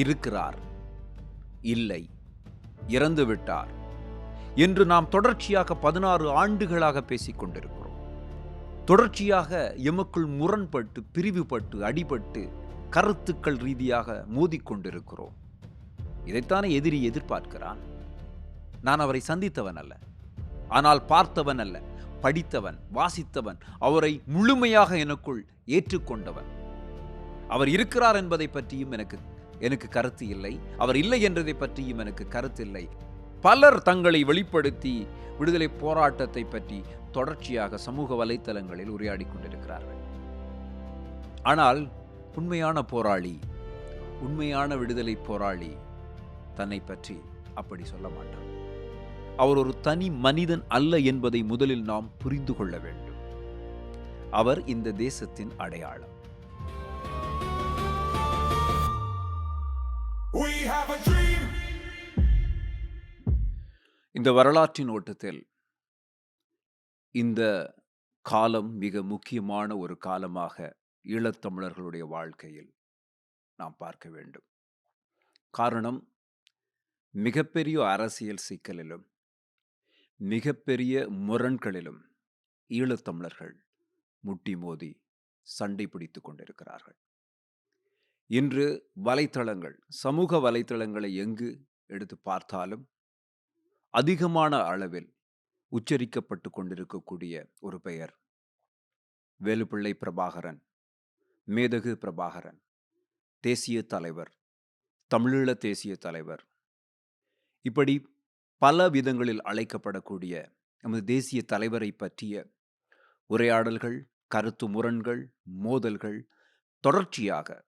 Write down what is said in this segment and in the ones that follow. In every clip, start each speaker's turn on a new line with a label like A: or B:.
A: இருக்கிறார், இல்லை, இறந்துவிட்டார் என்று நாம் தொடர்ச்சியாக 16 ஆண்டுகளாக பேசிக் கொண்டிருக்கிறோம். தொடர்ச்சியாக எமக்குள் முரண்பட்டு, பிரிவுபட்டு, அடிபட்டு, கருத்துக்கள் ரீதியாக மோதிக்கொண்டிருக்கிறோம். இதைத்தானே எதிரி எதிர்பார்க்கிறான். நான் அவரை சந்தித்தவன் அல்ல, ஆனால் பார்த்தவன் அல்ல, படித்தவன், வாசித்தவன், அவரை முழுமையாக எனக்குள் ஏற்றுக்கொண்டவன். அவர் இருக்கிறார் என்பதை பற்றியும் எனக்கு கருத்து இல்லை, அவர் இல்லை என்றதை பற்றியும் எனக்கு கருத்து இல்லை. பலர் தங்களை வெளிப்படுத்தி விடுதலை போராட்டத்தை பற்றி தொடர்ச்சியாக சமூக வலைத்தளங்களில் உரையாடி கொண்டிருக்கிறார்கள். ஆனால் உண்மையான போராளி, உண்மையான விடுதலை போராளி தன்னை பற்றி அப்படி சொல்ல மாட்டார். அவர் ஒரு தனி மனிதன் அல்ல என்பதை முதலில் நாம் புரிந்து கொள்ள வேண்டும். அவர் இந்த தேசத்தின் அடையாளம். இந்த வரலாற்றின் ஓட்டத்தில் இந்த காலம் மிக முக்கியமான ஒரு காலமாக ஈழத்தமிழர்களுடைய வாழ்க்கையில் நாம் பார்க்க வேண்டும். காரணம், மிகப்பெரிய அரசியல் சிக்கலிலும் மிகப்பெரிய முரண்களிலும் ஈழத்தமிழர்கள் முட்டி மோதி சண்டை பிடித்துக் கொண்டிருக்கிறார்கள். இன்று வலைத்தளங்கள், சமூக வலைத்தளங்களை எங்கு எடுத்து பார்த்தாலும் அதிகமான அளவில் உச்சரிக்கப்பட்டு கொண்டிருக்கக்கூடிய ஒரு பெயர் வேலுப்பிள்ளை பிரபாகரன், மேதகு பிரபாகரன், தேசிய தலைவர், தமிழீழ தேசிய தலைவர், இப்படி பல விதங்களில் அழைக்கப்படக்கூடிய நமது தேசிய தலைவரை பற்றிய உரையாடல்கள், கருத்து முரண்கள், மோதல்கள் தொடர்ச்சியாக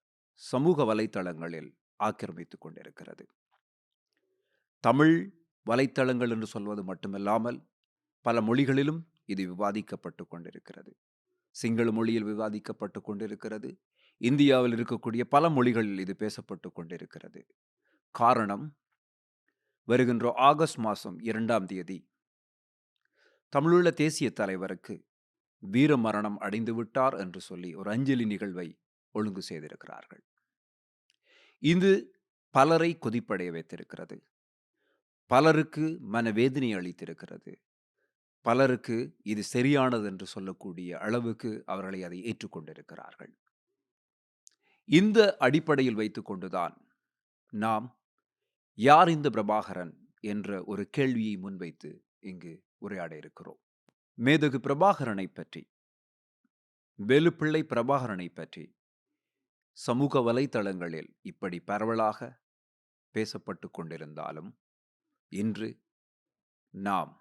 A: சமூக வலைத்தளங்களில் ஆக்கிரமித்துக் கொண்டிருக்கிறது. தமிழ் வலைத்தளங்கள் என்று சொல்வது மட்டுமல்லாமல் பல மொழிகளிலும் இது விவாதிக்கப்பட்டு கொண்டிருக்கிறது. சிங்கள மொழியில் விவாதிக்கப்பட்டு கொண்டிருக்கிறது. இந்தியாவில் இருக்கக்கூடிய பல மொழிகளில் இது பேசப்பட்டு கொண்டிருக்கிறது. காரணம், வருகின்ற ஆகஸ்ட் மாதம் 2ஆம் தேதி தமிழீழ தேசிய தலைவருக்கு வீர மரணம் அடைந்து விட்டார் என்று சொல்லி ஒரு அஞ்சலி நிகழ்வை ஒழுங்கு செய்திருக்கிறார்கள். இது பலரை கொதிப்படைய வைத்திருக்கிறது, பலருக்கு மனவேதனை அளித்திருக்கிறது, பலருக்கு இது சரியானது என்று சொல்லக்கூடிய அளவுக்கு அவர்களை அதை ஏற்றுக்கொண்டிருக்கிறார்கள். இந்த அடிப்படையில் வைத்துக்கொண்டுதான் நாம் யார் இந்த பிரபாகரன் என்ற ஒரு கேள்வியை முன்வைத்து இங்கு உரையாட இருக்கிறோம். மேதகு பிரபாகரனை பற்றி, வேலுப்பிள்ளை பிரபாகரனை பற்றி சமூக வலைத்தளங்களில் இப்படி பரவலாக பேசப்பட்டு கொண்டிருந்தாலும் இன்று நாம்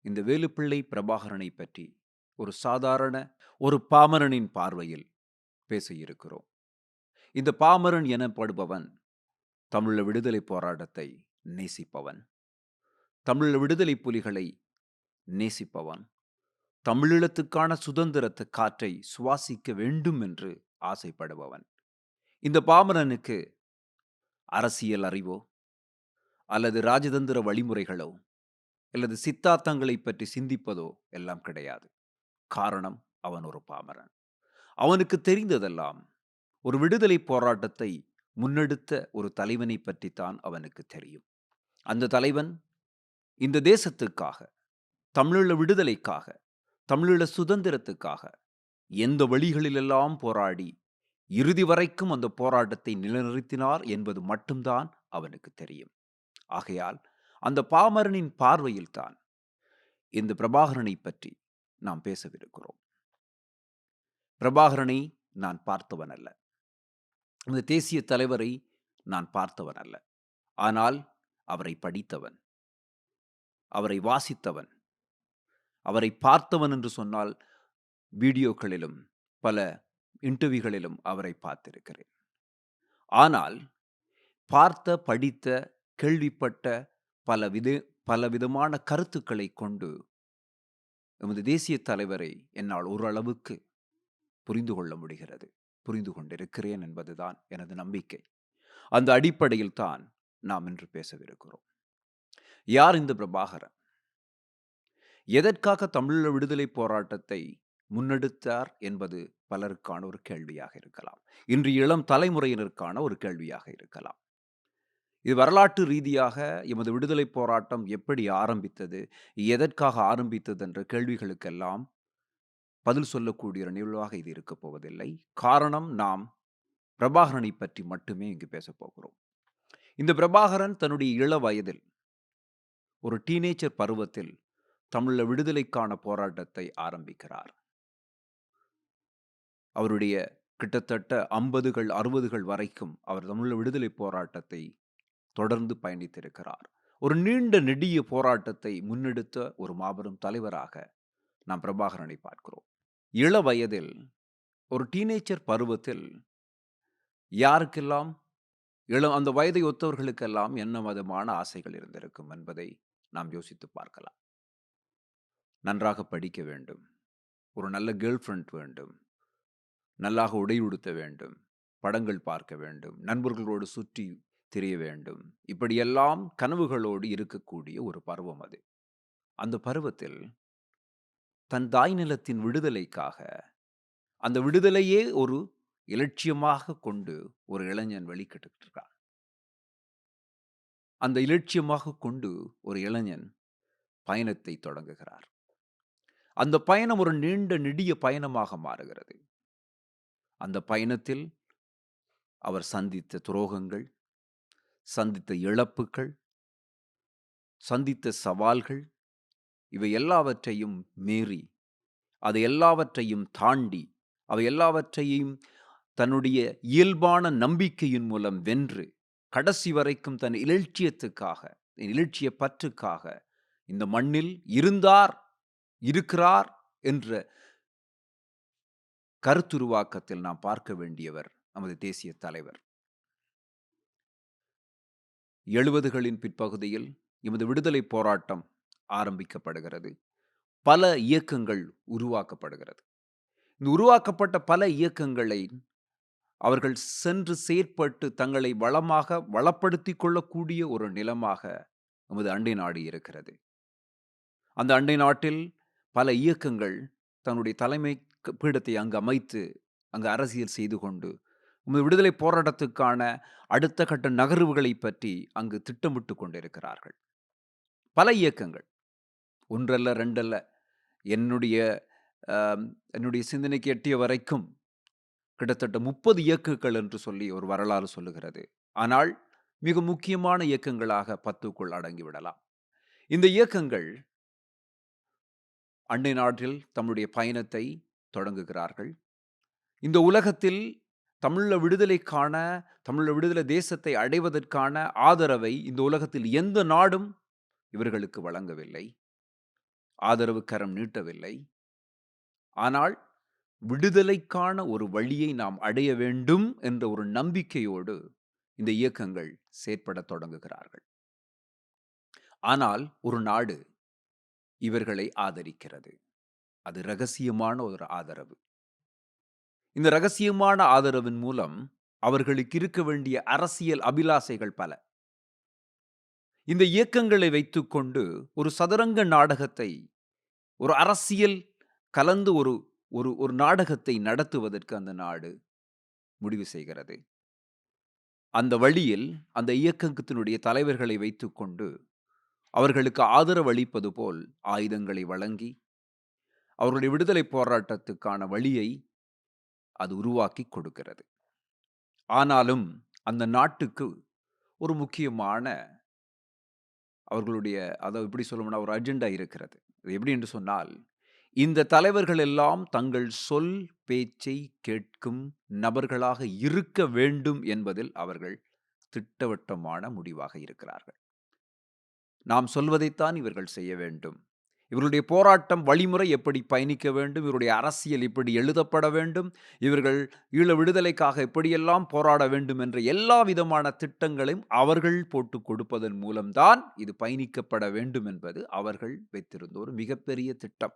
A: இந்த வேலுப்பிள்ளை பிரபாகரனை பற்றி ஒரு சாதாரண ஒரு பாமரனின் பார்வையில் பேச இருக்கிறோம். இந்த பாமரன் எனப்படுபவன் தமிழீழ விடுதலை போராட்டத்தை நேசிப்பவன், தமிழீழ விடுதலை புலிகளை நேசிப்பவன், தமிழீழத்துக்கான சுதந்திரத்து காற்றை சுவாசிக்க வேண்டும் என்று ஆசைப்படுபவன். இந்த பாமரனுக்கு அரசியல் அறிவோ அல்லது ராஜதந்திர வழிமுறைகளோ அல்லது சித்தாந்தங்களை பற்றி சிந்திப்பதோ எல்லாம் கிடையாது. காரணம், அவன் ஒரு பாமரன். அவனுக்கு தெரிந்ததெல்லாம் ஒரு விடுதலை போராட்டத்தை முன்னெடுத்த ஒரு தலைவனை பற்றித்தான் அவனுக்கு தெரியும். அந்த தலைவன் இந்த தேசத்துக்காக, தமிழீழ விடுதலைக்காக, தமிழீழ சுதந்திரத்துக்காக எந்த வழிகளிலெல்லாம் போராடி இறுதி வரைக்கும் அந்த போராட்டத்தை நிலைநிறுத்தினார் என்பது மட்டும்தான் அவனுக்கு தெரியும். ஆகையால் அந்த பாமரனின் பார்வையில்தான் இந்த பிரபாகரனை பற்றி நாம் பேசவிருக்கிறோம். பிரபாகரனை நான் பார்த்தவன் அல்ல, இந்த தேசிய தலைவரை நான் பார்த்தவன் அல்ல, ஆனால் அவரை படித்தவன், அவரை வாசித்தவன், அவரை பார்த்தவன் என்று சொன்னால் வீடியோக்களிலும் பல இன்டர்வியூகளிலும் அவரை பார்த்திருக்கிறேன். ஆனால் பார்த்த, படித்த, கேள்விப்பட்ட பல விதமான கருத்துக்களை கொண்டு நமது தேசிய தலைவரை என்னால் ஓரளவுக்கு புரிந்து கொள்ள முடிகிறது, புரிந்து கொண்டிருக்கிறேன் என்பதுதான் எனது நம்பிக்கை. அந்த அடிப்படையில் தான் நாம் இன்று பேசவிருக்கிறோம். யார் இந்த பிரபாகரன்? எதற்காக தமிழீழ விடுதலை போராட்டத்தை முன்னெடுத்தார் என்பது பலருக்கான ஒரு கேள்வியாக இருக்கலாம். இன்று இளம் தலைமுறையினருக்கான ஒரு கேள்வியாக இருக்கலாம். இது வரலாற்று ரீதியாக எமது விடுதலை போராட்டம் எப்படி ஆரம்பித்தது? எதற்காக ஆரம்பித்தது என்ற கேள்விகளுக்கெல்லாம் பதில் சொல்லக்கூடிய ஒரு நிகழ்வாக இது இருக்கப் போவதில்லை. காரணம், நாம் பிரபாகரனை பற்றி மட்டுமே இங்கு பேசப் போகிறோம். இந்த பிரபாகரன் தன்னுடைய இள வயதில், ஒரு டீனேஜர் பருவத்தில் தமிழீழ விடுதலைக்கான போராட்டத்தை ஆரம்பிக்கிறார். அவருடைய கிட்டத்தட்ட 50கள், 60கள் வரைக்கும் அவர் தமிழீழ விடுதலை போராட்டத்தை தொடர்ந்து பயணித்திருக்கிறார். ஒரு நீண்ட நெடிய போராட்டத்தை முன்னெடுத்த ஒரு மாபெரும் தலைவராக நாம் பிரபாகரனை பார்க்கிறோம். இள வயதில், ஒரு டீனேஜர் பருவத்தில் யாருக்கெல்லாம் அந்த வயதை ஒத்தவர்களுக்கெல்லாம் என்ன விதமான ஆசைகள் இருந்திருக்கும் என்பதை நாம் யோசித்து பார்க்கலாம். நன்றாக படிக்க வேண்டும், ஒரு நல்ல கேர்ள் ஃப்ரெண்ட் வேண்டும், நல்லாக உடை உடுத்த வேண்டும், படங்கள் பார்க்க வேண்டும், நண்பர்களோடு சுற்றி திரிய வேண்டும், இப்படியெல்லாம் கனவுகளோடு இருக்கக்கூடிய ஒரு பருவம் அது. அந்த பருவத்தில் தன் தாய் நிலத்தின் விடுதலைக்காக, அந்த விடுதலையே ஒரு இலட்சியமாக கொண்டு ஒரு இளைஞன் வெளிக்கிட்டு இருக்கான். அந்த இலட்சியமாக கொண்டு ஒரு இளைஞன் பயணத்தை தொடங்குகிறார். அந்த பயணம் ஒரு நீண்ட நெடிய பயணமாக மாறுகிறது. அந்த பயணத்தில் அவர் சந்தித்த துரோகங்கள், சந்தித்த இழப்புகள், சந்தித்த சவால்கள், இவை எல்லாவற்றையும் மீறி, அதை எல்லாவற்றையும் தாண்டி, அவை எல்லாவற்றையும் தன்னுடைய இயல்பான நம்பிக்கையின் மூலம் வென்று, கடைசி வரைக்கும் தன் இலட்சியத்துக்காக, இலட்சிய பற்றுக்காக இந்த மண்ணில் இருந்தார், இருக்கிறார் என்ற கருத்துருவாக்கத்தில் நாம் பார்க்க வேண்டியவர் நமது தேசிய தலைவர். 70களின் பிற்பகுதியில் எமது விடுதலை போராட்டம் ஆரம்பிக்கப்படுகிறது. பல இயக்கங்கள் உருவாக்கப்படுகிறது. இந்த உருவாக்கப்பட்ட பல இயக்கங்களை அவர்கள் சென்று செயற்பட்டு தங்களை வளப்படுத்திக் கொள்ளக்கூடிய ஒரு நிலமாக நமது அண்டை நாடு இருக்கிறது. அந்த அண்டை நாட்டில் பல இயக்கங்கள் தன்னுடைய தலைமை பீடத்தை அங்கு அமைத்து, அங்கு அரசியல் செய்து கொண்டு, நமது விடுதலை போராட்டத்துக்கான அடுத்த கட்ட நகர்வுகளை பற்றி அங்கு திட்டமிட்டு கொண்டிருக்கிறார்கள். பல இயக்கங்கள், ஒன்றல்ல, ரெண்டல்ல, என்னுடைய என்னுடைய சிந்தனைக்கு எட்டிய வரைக்கும் கிட்டத்தட்ட 30 இயக்கங்கள் என்று சொல்லி ஒரு வரலாறு சொல்லுகிறது. ஆனால் மிக முக்கியமான இயக்கங்களாக 10க்குள் அடங்கிவிடலாம். இந்த இயக்கங்கள் அண்டை நாட்டில் தம்முடைய பயணத்தை தொடங்குகிறார்கள். இந்த உலகத்தில் தமிழீழ விடுதலைக்கான, தமிழீழ விடுதலை தேசத்தை அடைவதற்கான ஆதரவை இந்த உலகத்தில் எந்த நாடும் இவர்களுக்கு வழங்கவில்லை. ஆதரவு கரம் நீட்டவில்லை. ஆனால் விடுதலைக்கான ஒரு வழியை நாம் அடைய வேண்டும் என்ற ஒரு நம்பிக்கையோடு இந்த இயக்கங்கள் செயற்படத் தொடங்குகிறார்கள். ஆனால் ஒரு நாடு இவர்களை ஆதரிக்கிறது. அது இரகசியமான ஒரு ஆதரவு. இந்த இரகசியமான ஆதரவின் மூலம் அவர்களுக்கு இருக்க வேண்டிய அரசியல் அபிலாசைகள் பல. இந்த இயக்கங்களை வைத்துக்கொண்டு ஒரு சதுரங்க நாடகத்தை, ஒரு அரசியல் கலந்து ஒரு ஒரு நாடகத்தை நடத்துவதற்கு அந்த நாடு முடிவு செய்கிறது. அந்த வழியில் அந்த இயக்கத்தினுடைய தலைவர்களை வைத்துக்கொண்டு அவர்களுக்கு ஆதரவு அளிப்பது போல் ஆயுதங்களை வழங்கி, அவர்களுடைய விடுதலை போராட்டத்துக்கான வழியை அது உருவாக்கி கொடுக்கிறது. ஆனாலும் அந்த நாட்டுக்கு ஒரு முக்கியமான அவர்களுடைய, அதை எப்படி சொல்லணும்னா, ஒரு அஜெண்டா இருக்கிறது. அது எப்படி என்று சொன்னால், இந்த தலைவர்கள் எல்லாம் தங்கள் சொல் பேச்சை கேட்கும் நபர்களாக இருக்க வேண்டும் என்பதில் அவர்கள் திட்டவட்டமான முடிவாக இருக்கிறார்கள். நாம் சொல்வதைத்தான் இவர்கள் செய்ய வேண்டும். இவர்களுடைய போராட்டம் வழிமுறை எப்படி பயணிக்க வேண்டும், இவருடைய அரசியல் இப்படி எழுதப்பட வேண்டும், இவர்கள் ஈழ விடுதலைக்காக எப்படியெல்லாம் போராட வேண்டும் என்ற எல்லா விதமான திட்டங்களையும் அவர்கள் போட்டு கொடுப்பதன் மூலம்தான் இது பயணிக்கப்பட வேண்டும் என்பது அவர்கள் வைத்திருந்த ஒரு மிகப்பெரிய திட்டம்.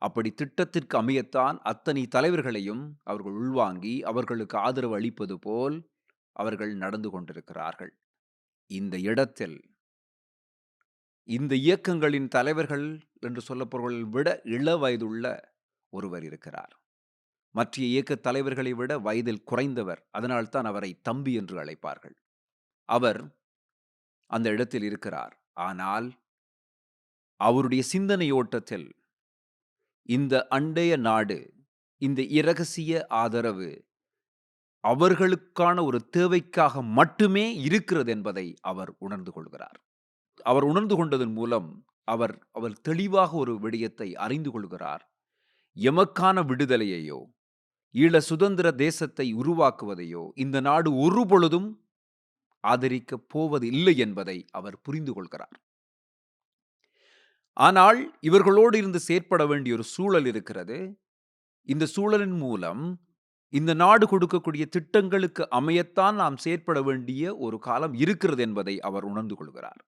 A: அப்படி திட்டத்திற்கு அமையத்தான் அத்தனை தலைவர்களையும் அவர்கள் உள்வாங்கி அவர்களுக்கு ஆதரவு அளிப்பது போல் அவர்கள் நடந்து கொண்டிருக்கிறார்கள். இந்த இடத்தில் இந்த இயக்கங்களின் தலைவர்கள் என்று சொல்லப்படுவதை விட இள வயதுள்ள ஒருவர் இருக்கிறார். மற்ற இயக்க தலைவர்களை விட வயதில் குறைந்தவர். அதனால்தான் அவரை தம்பி என்று அழைப்பார்கள். அவர் அந்த இடத்தில் இருக்கிறார். ஆனால் அவருடைய சிந்தனை ஓட்டத்தில் இந்த அண்டைய நாடு, இந்த இரகசிய ஆதரவு அவர்களுக்கான ஒரு தேவைக்காக மட்டுமே இருக்கிறது என்பதை அவர் உணர்ந்து கொள்கிறார். அவர் உணர்ந்து கொண்டதன் மூலம் அவர் அவர் தெளிவாக ஒரு விடயத்தை அறிந்து கொள்கிறார். எமக்கான விடுதலையையோ, ஈழ சுதந்திர தேசத்தை உருவாக்குவதையோ இந்த நாடு ஒருபொழுதும் ஆதரிக்கப் போவதில்லை என்பதை அவர் புரிந்து கொள்கிறார். ஆனால் இவர்களோடு இருந்து செயற்பட வேண்டிய ஒரு சூழல் இருக்கிறது. இந்த சூழலின் மூலம் இந்த நாடு கொடுக்கக்கூடிய திட்டங்களுக்கு அமையத்தான் நாம் செயற்பட வேண்டிய ஒரு காலம் இருக்கிறது என்பதை அவர் உணர்ந்து கொள்கிறார்.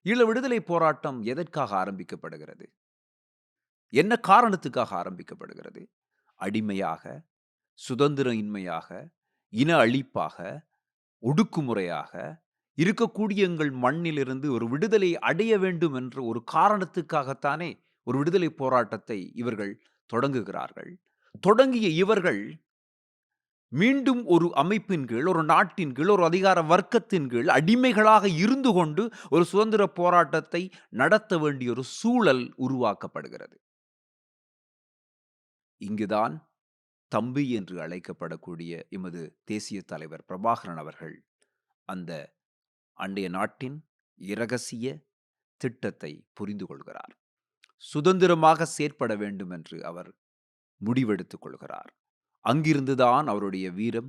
A: ஈழ விடுதலை போராட்டம் எதற்காக ஆரம்பிக்கப்படுகிறது? என்ன காரணத்துக்காக ஆரம்பிக்கப்படுகிறது? அடிமையாக, சுதந்திர இன்மையாக, இன அழிப்பாக, ஒடுக்குமுறையாக இருக்கக்கூடிய எங்கள் மண்ணிலிருந்து ஒரு விடுதலை அடைய வேண்டும் என்ற ஒரு காரணத்துக்காகத்தானே ஒரு விடுதலை போராட்டத்தை இவர்கள் தொடங்குகிறார்கள். தொடங்கிய இவர்கள் மீண்டும் ஒரு அமைப்பின் கீழ், ஒரு நாட்டின் கீழ், ஒரு அதிகார வர்க்கத்தின் கீழ் அடிமைகளாக இருந்து கொண்டு ஒரு சுதந்திர போராட்டத்தை நடத்த வேண்டிய ஒரு சூழல் உருவாக்கப்படுகிறது. இங்குதான் தம்பி என்று அழைக்கப்படக்கூடிய எமது தேசிய தலைவர் பிரபாகரன் அவர்கள் அந்த அண்டைய நாட்டின் இரகசிய திட்டத்தை புரிந்து கொள்கிறார். சுதந்திரமாக செயற்பட வேண்டும் என்று அவர் முடிவெடுத்துக் கொள்கிறார். அங்கிருந்துதான் அவருடைய வீரம்,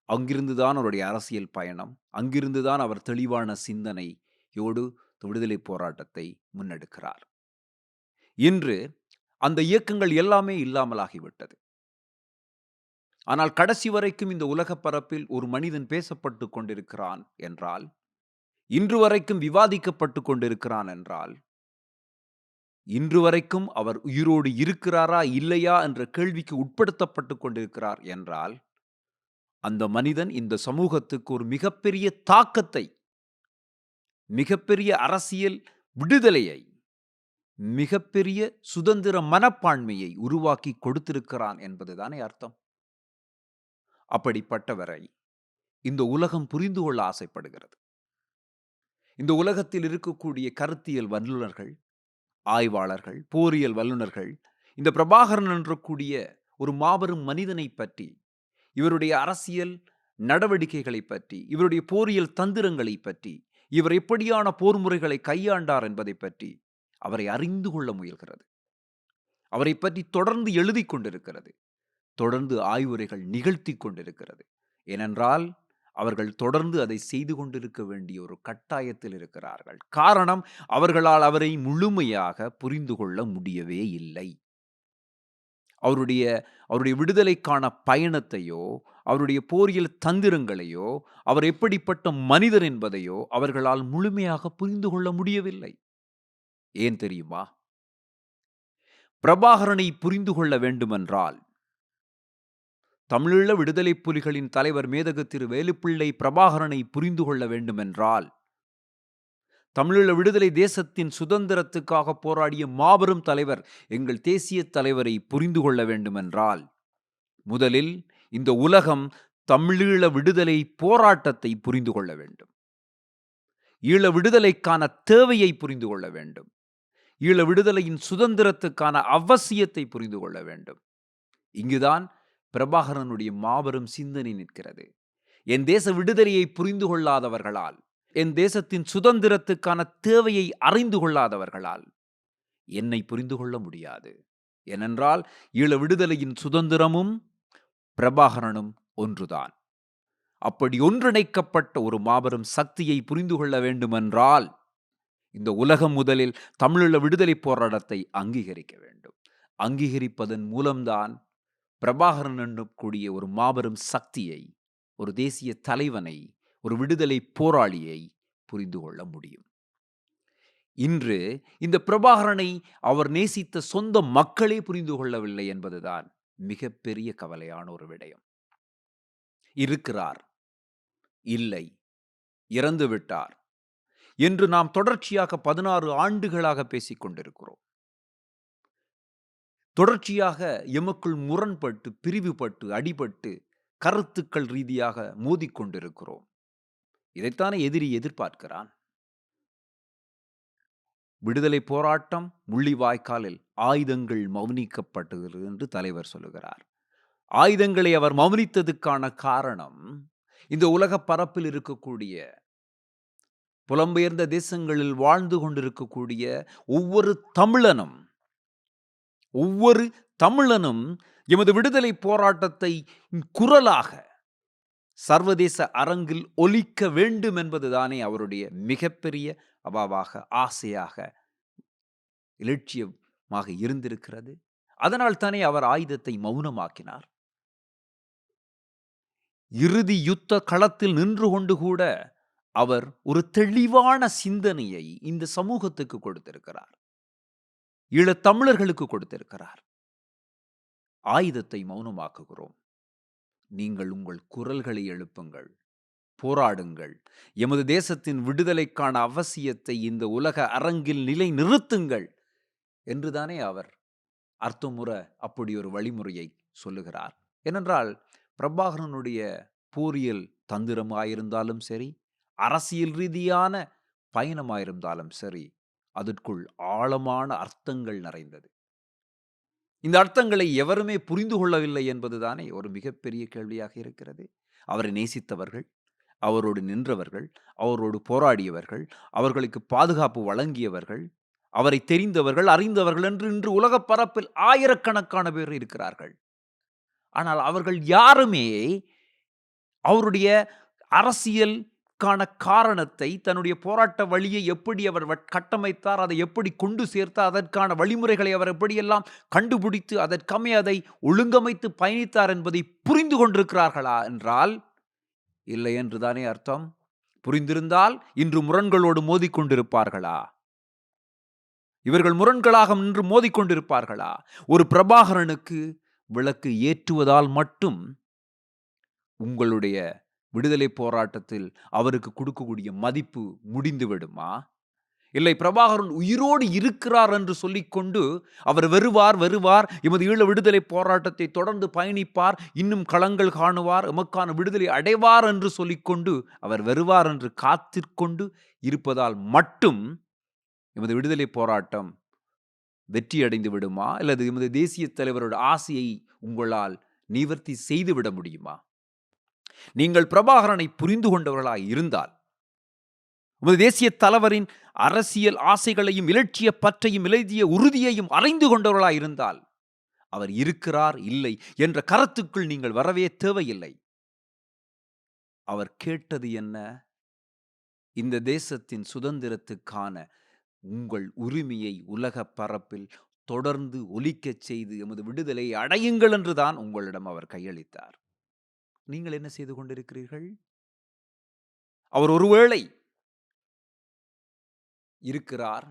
A: அங்கிருந்துதான் அவருடைய அரசியல் பயணம், அங்கிருந்துதான் அவர் தெளிவான சிந்தனையோடு விடுதலை போராட்டத்தை முன்னெடுக்கிறார். இன்று அந்த இயக்கங்கள் எல்லாமே இல்லாமலாகிவிட்டது. ஆனால் கடைசி வரைக்கும் இந்த உலகப் பரப்பில் ஒரு மனிதன் பேசப்பட்டு கொண்டிருக்கிறான் என்றால், இன்று வரைக்கும் விவாதிக்கப்பட்டு கொண்டிருக்கிறான் என்றால், இன்று வரைக்கும் அவர் உயிரோடு இருக்கிறாரா இல்லையா என்ற கேள்விக்கு உட்படுத்தப்பட்டு கொண்டிருக்கிறார் என்றால், அந்த மனிதன் இந்த சமூகத்துக்கு ஒரு மிகப்பெரிய தாக்கத்தை, மிகப்பெரிய அரசியல் விடுதலையை, மிகப்பெரிய சுதந்திர மனப்பான்மையை உருவாக்கி கொடுத்திருக்கிறான் என்பதுதானே அர்த்தம். அப்படிப்பட்டவரை இந்த உலகம் புரிந்து கொள்ள ஆசைப்படுகிறது. இந்த உலகத்தில் இருக்கக்கூடிய கருத்தியல் வல்லுநர்கள், ஆய்வாளர்கள், போரியல் வல்லுநர்கள் இந்த பிரபாகரன் என்றக்கூடிய ஒரு மாபெரும் மனிதனை பற்றி, இவருடைய அரசியல் நடவடிக்கைகளை பற்றி, இவருடைய போரியல் தந்திரங்களை பற்றி, இவர் எப்படியான போர் முறைகளை கையாண்டார் என்பதை பற்றி அவரை அறிந்து கொள்ள முயல்கிறது. அவரை பற்றி தொடர்ந்து எழுதி கொண்டிருக்கிறது. தொடர்ந்து ஆய்வுரைகள் நிகழ்த்தி கொண்டிருக்கிறது. ஏனென்றால் அவர்கள் தொடர்ந்து அதை செய்து கொண்டிருக்க வேண்டிய ஒரு கட்டாயத்தில் இருக்கிறார்கள். காரணம், அவர்களால் அவரை முழுமையாக புரிந்து கொள்ள முடியவே இல்லை. அவருடைய விடுதலைக்கான பயணத்தையோ, அவருடைய போரியல் தந்திரங்களையோ, அவர் எப்படிப்பட்ட மனிதர் என்பதையோ அவர்களால் முழுமையாக புரிந்து கொள்ள முடியவில்லை. ஏன் தெரியுமா? பிரபாகரனை புரிந்து கொள்ள வேண்டுமென்றால், தமிழீழ விடுதலை புலிகளின் தலைவர் மேதகு திரு வேலுப்பிள்ளை பிரபாகரனை புரிந்து கொள்ள வேண்டுமென்றால், தமிழீழ விடுதலை தேசத்தின் சுதந்திரத்துக்காக போராடிய மாபெரும் தலைவர் எங்கள் தேசிய தலைவரை புரிந்து கொள்ள வேண்டுமென்றால், முதலில் இந்த உலகம் தமிழீழ விடுதலை போராட்டத்தை புரிந்து கொள்ள வேண்டும். ஈழ விடுதலைக்கான தேவையை புரிந்து கொள்ள வேண்டும். ஈழ விடுதலையின் சுதந்திரத்துக்கான அவசியத்தை புரிந்து கொள்ள வேண்டும். இங்குதான் பிரபாகரனுடைய மாபெரும் சிந்தனை நிற்கிறது. என் தேச விடுதலையை புரிந்து கொள்ளாதவர்களால், என் தேசத்தின் சுதந்திரத்துக்கான தேவையை அறிந்து கொள்ளாதவர்களால் என்னை புரிந்து கொள்ள முடியாது. ஏனென்றால் ஈழ விடுதலையின் சுதந்திரமும் பிரபாகரனும் ஒன்றுதான். அப்படி ஒன்றிணைக்கப்பட்ட ஒரு மாபெரும் சக்தியை புரிந்து கொள்ள வேண்டுமென்றால், இந்த உலகம் முதலில் தமிழீழ விடுதலை போராட்டத்தை அங்கீகரிக்க வேண்டும். அங்கீகரிப்பதன் மூலம்தான் பிரபாகரன் என்னக்கூடிய ஒரு மாபெரும் சக்தியை, ஒரு தேசிய தலைவனை, ஒரு விடுதலை போராளியை புரிந்து கொள்ள முடியும். இன்று இந்த பிரபாகரனை அவர் நேசித்த சொந்த மக்களே புரிந்து கொள்ளவில்லை என்பதுதான் மிகப்பெரிய கவலையான ஒரு விடயம். இருக்கிறார், இல்லை, இறந்து விட்டார் என்று நாம் தொடர்ச்சியாக 16 ஆண்டுகளாக பேசிக் கொண்டிருக்கிறோம். தொடர்ச்சியாக எமக்குள் முரண்பட்டு, பிரிவுபட்டு, அடிபட்டு, கருத்துக்கள் ரீதியாக மோதிக்கொண்டிருக்கிறோம். இதைத்தானே எதிரி எதிர்பார்க்கிறான். விடுதலை போராட்டம் முள்ளிவாய்க்காலில் ஆயுதங்கள் மௌனிக்கப்பட்டது என்று தலைவர் சொல்லுகிறார். ஆயுதங்களை அவர் மௌனித்ததுக்கான காரணம், இந்த உலக பரப்பில் இருக்கக்கூடிய புலம்பெயர்ந்த தேசங்களில் வாழ்ந்து கொண்டிருக்கக்கூடிய ஒவ்வொரு தமிழனும் எமது விடுதலை போராட்டத்தை குரலாக சர்வதேச அரங்கில் ஒலிக்க வேண்டும் என்பதுதானே அவருடைய மிகப்பெரிய அவாவாக, ஆசையாக, இலட்சியமாக இருந்திருக்கிறது. அதனால் தானே அவர் ஆயுதத்தை மௌனமாக்கினார். இறுதி யுத்த களத்தில் நின்று கொண்டு கூட அவர் ஒரு தெளிவான சிந்தனையை இந்த சமூகத்துக்கு கொடுத்திருக்கிறார். ஈழத் தமிழர்களுக்கு கொடுத்திருக்கிறார். ஆயுதத்தை மௌனமாக்குகிறோம். நீங்கள் உங்கள் குரல்களை எழுப்புங்கள், போராடுங்கள். எமது தேசத்தின் விடுதலைக்கான அவசியத்தை இந்த உலக அரங்கில் நிலை நிறுத்துங்கள் என்றுதானே அவர் அர்த்தமுற அப்படி ஒரு வழிமுறையை சொல்லுகிறார். ஏனென்றால் பிரபாகரனுடைய போரியல் தந்திரமாயிருந்தாலும் சரி, அரசியல் ரீதியான பயணமாயிருந்தாலும் சரி, அதற்குள் ஆழமான அர்த்தங்கள் நிறைந்தது. இந்த அர்த்தங்களை எவருமே புரிந்து கொள்ளவில்லை என்பதுதானே ஒரு மிகப்பெரிய கேள்வியாக இருக்கிறது. அவரை நேசித்தவர்கள், அவரோடு நின்றவர்கள், அவரோடு போராடியவர்கள், அவர்களுக்கு பாதுகாப்பு வழங்கியவர்கள், அவரை தெரிந்தவர்கள், அறிந்தவர்கள் என்று இன்று உலகப் பரப்பில் ஆயிரக்கணக்கான பேர் இருக்கிறார்கள். ஆனால் அவர்கள் யாருமே அவருடைய அரசியலுக்கான காரணத்தை, தன்னுடைய போராட்ட வழியை எப்படி அவர் கட்டமைத்தார், அதை எப்படி கொண்டு சேர்த்தார், அதற்கான வழிமுறைகளை அவர் எப்படியெல்லாம் கண்டுபிடித்து அதற்கமே அதை ஒழுங்கமைத்து பயணித்தார் என்பதை புரிந்து கொண்டிருக்கிறார்களா என்றால் இல்லை என்றுதானே அர்த்தம். புரிந்திருந்தால் இன்று முரண்களோடு மோதிக்கொண்டிருப்பார்களா? இவர்கள் முரண்களாக நின்று மோதிக்கொண்டிருப்பார்களா? ஒரு பிரபாகரனுக்கு விளக்கு ஏற்றுவதால் மட்டும் உங்களுடைய விடுதலை போராட்டத்தில் அவருக்கு கொடுக்கக்கூடிய மதிப்பு முடிந்து விடுமா? இல்லை, பிரபாகரன் உயிரோடு இருக்கிறார் என்று சொல்லிக்கொண்டு அவர் வருவார், எமது ஈழ விடுதலை போராட்டத்தை தொடர்ந்து பயணிப்பார், இன்னும் களங்கள் காணுவார், எமக்கான விடுதலை அடைவார் என்று சொல்லிக்கொண்டு அவர் வருவார் என்று காத்திற்கொண்டு இருப்பதால் மட்டும் எமது விடுதலை போராட்டம் வெற்றி அடைந்து விடுமா? அல்லது எமது தேசிய தலைவரோட ஆசையை உங்களால் நிவர்த்தி செய்துவிட முடியுமா? நீங்கள் பிரபாகரனை புரிந்து கொண்டவர்களாய் இருந்தால், உமது தேசிய தலைவரின் அரசியல் ஆசைகளையும் இலட்சிய பற்றையும் இலக்கிய உறுதியையும் அறிந்து கொண்டவர்களாய் இருந்தால், அவர் இருக்கிறார் இல்லை என்ற கருத்துக்குள் நீங்கள் வரவே தேவையில்லை. அவர் கேட்டது என்ன? இந்த தேசத்தின் சுதந்திரத்துக்கான உங்கள் உரிமையை உலக பரப்பில் தொடர்ந்து ஒலிக்கச் செய்து எமது விடுதலை அடையுங்கள் என்றுதான் உங்களிடம் அவர் கையளித்தார். நீங்கள் என்ன செய்து கொண்டிருக்கிறீர்கள்? அவர் ஒருவேளை இருக்கிறார்,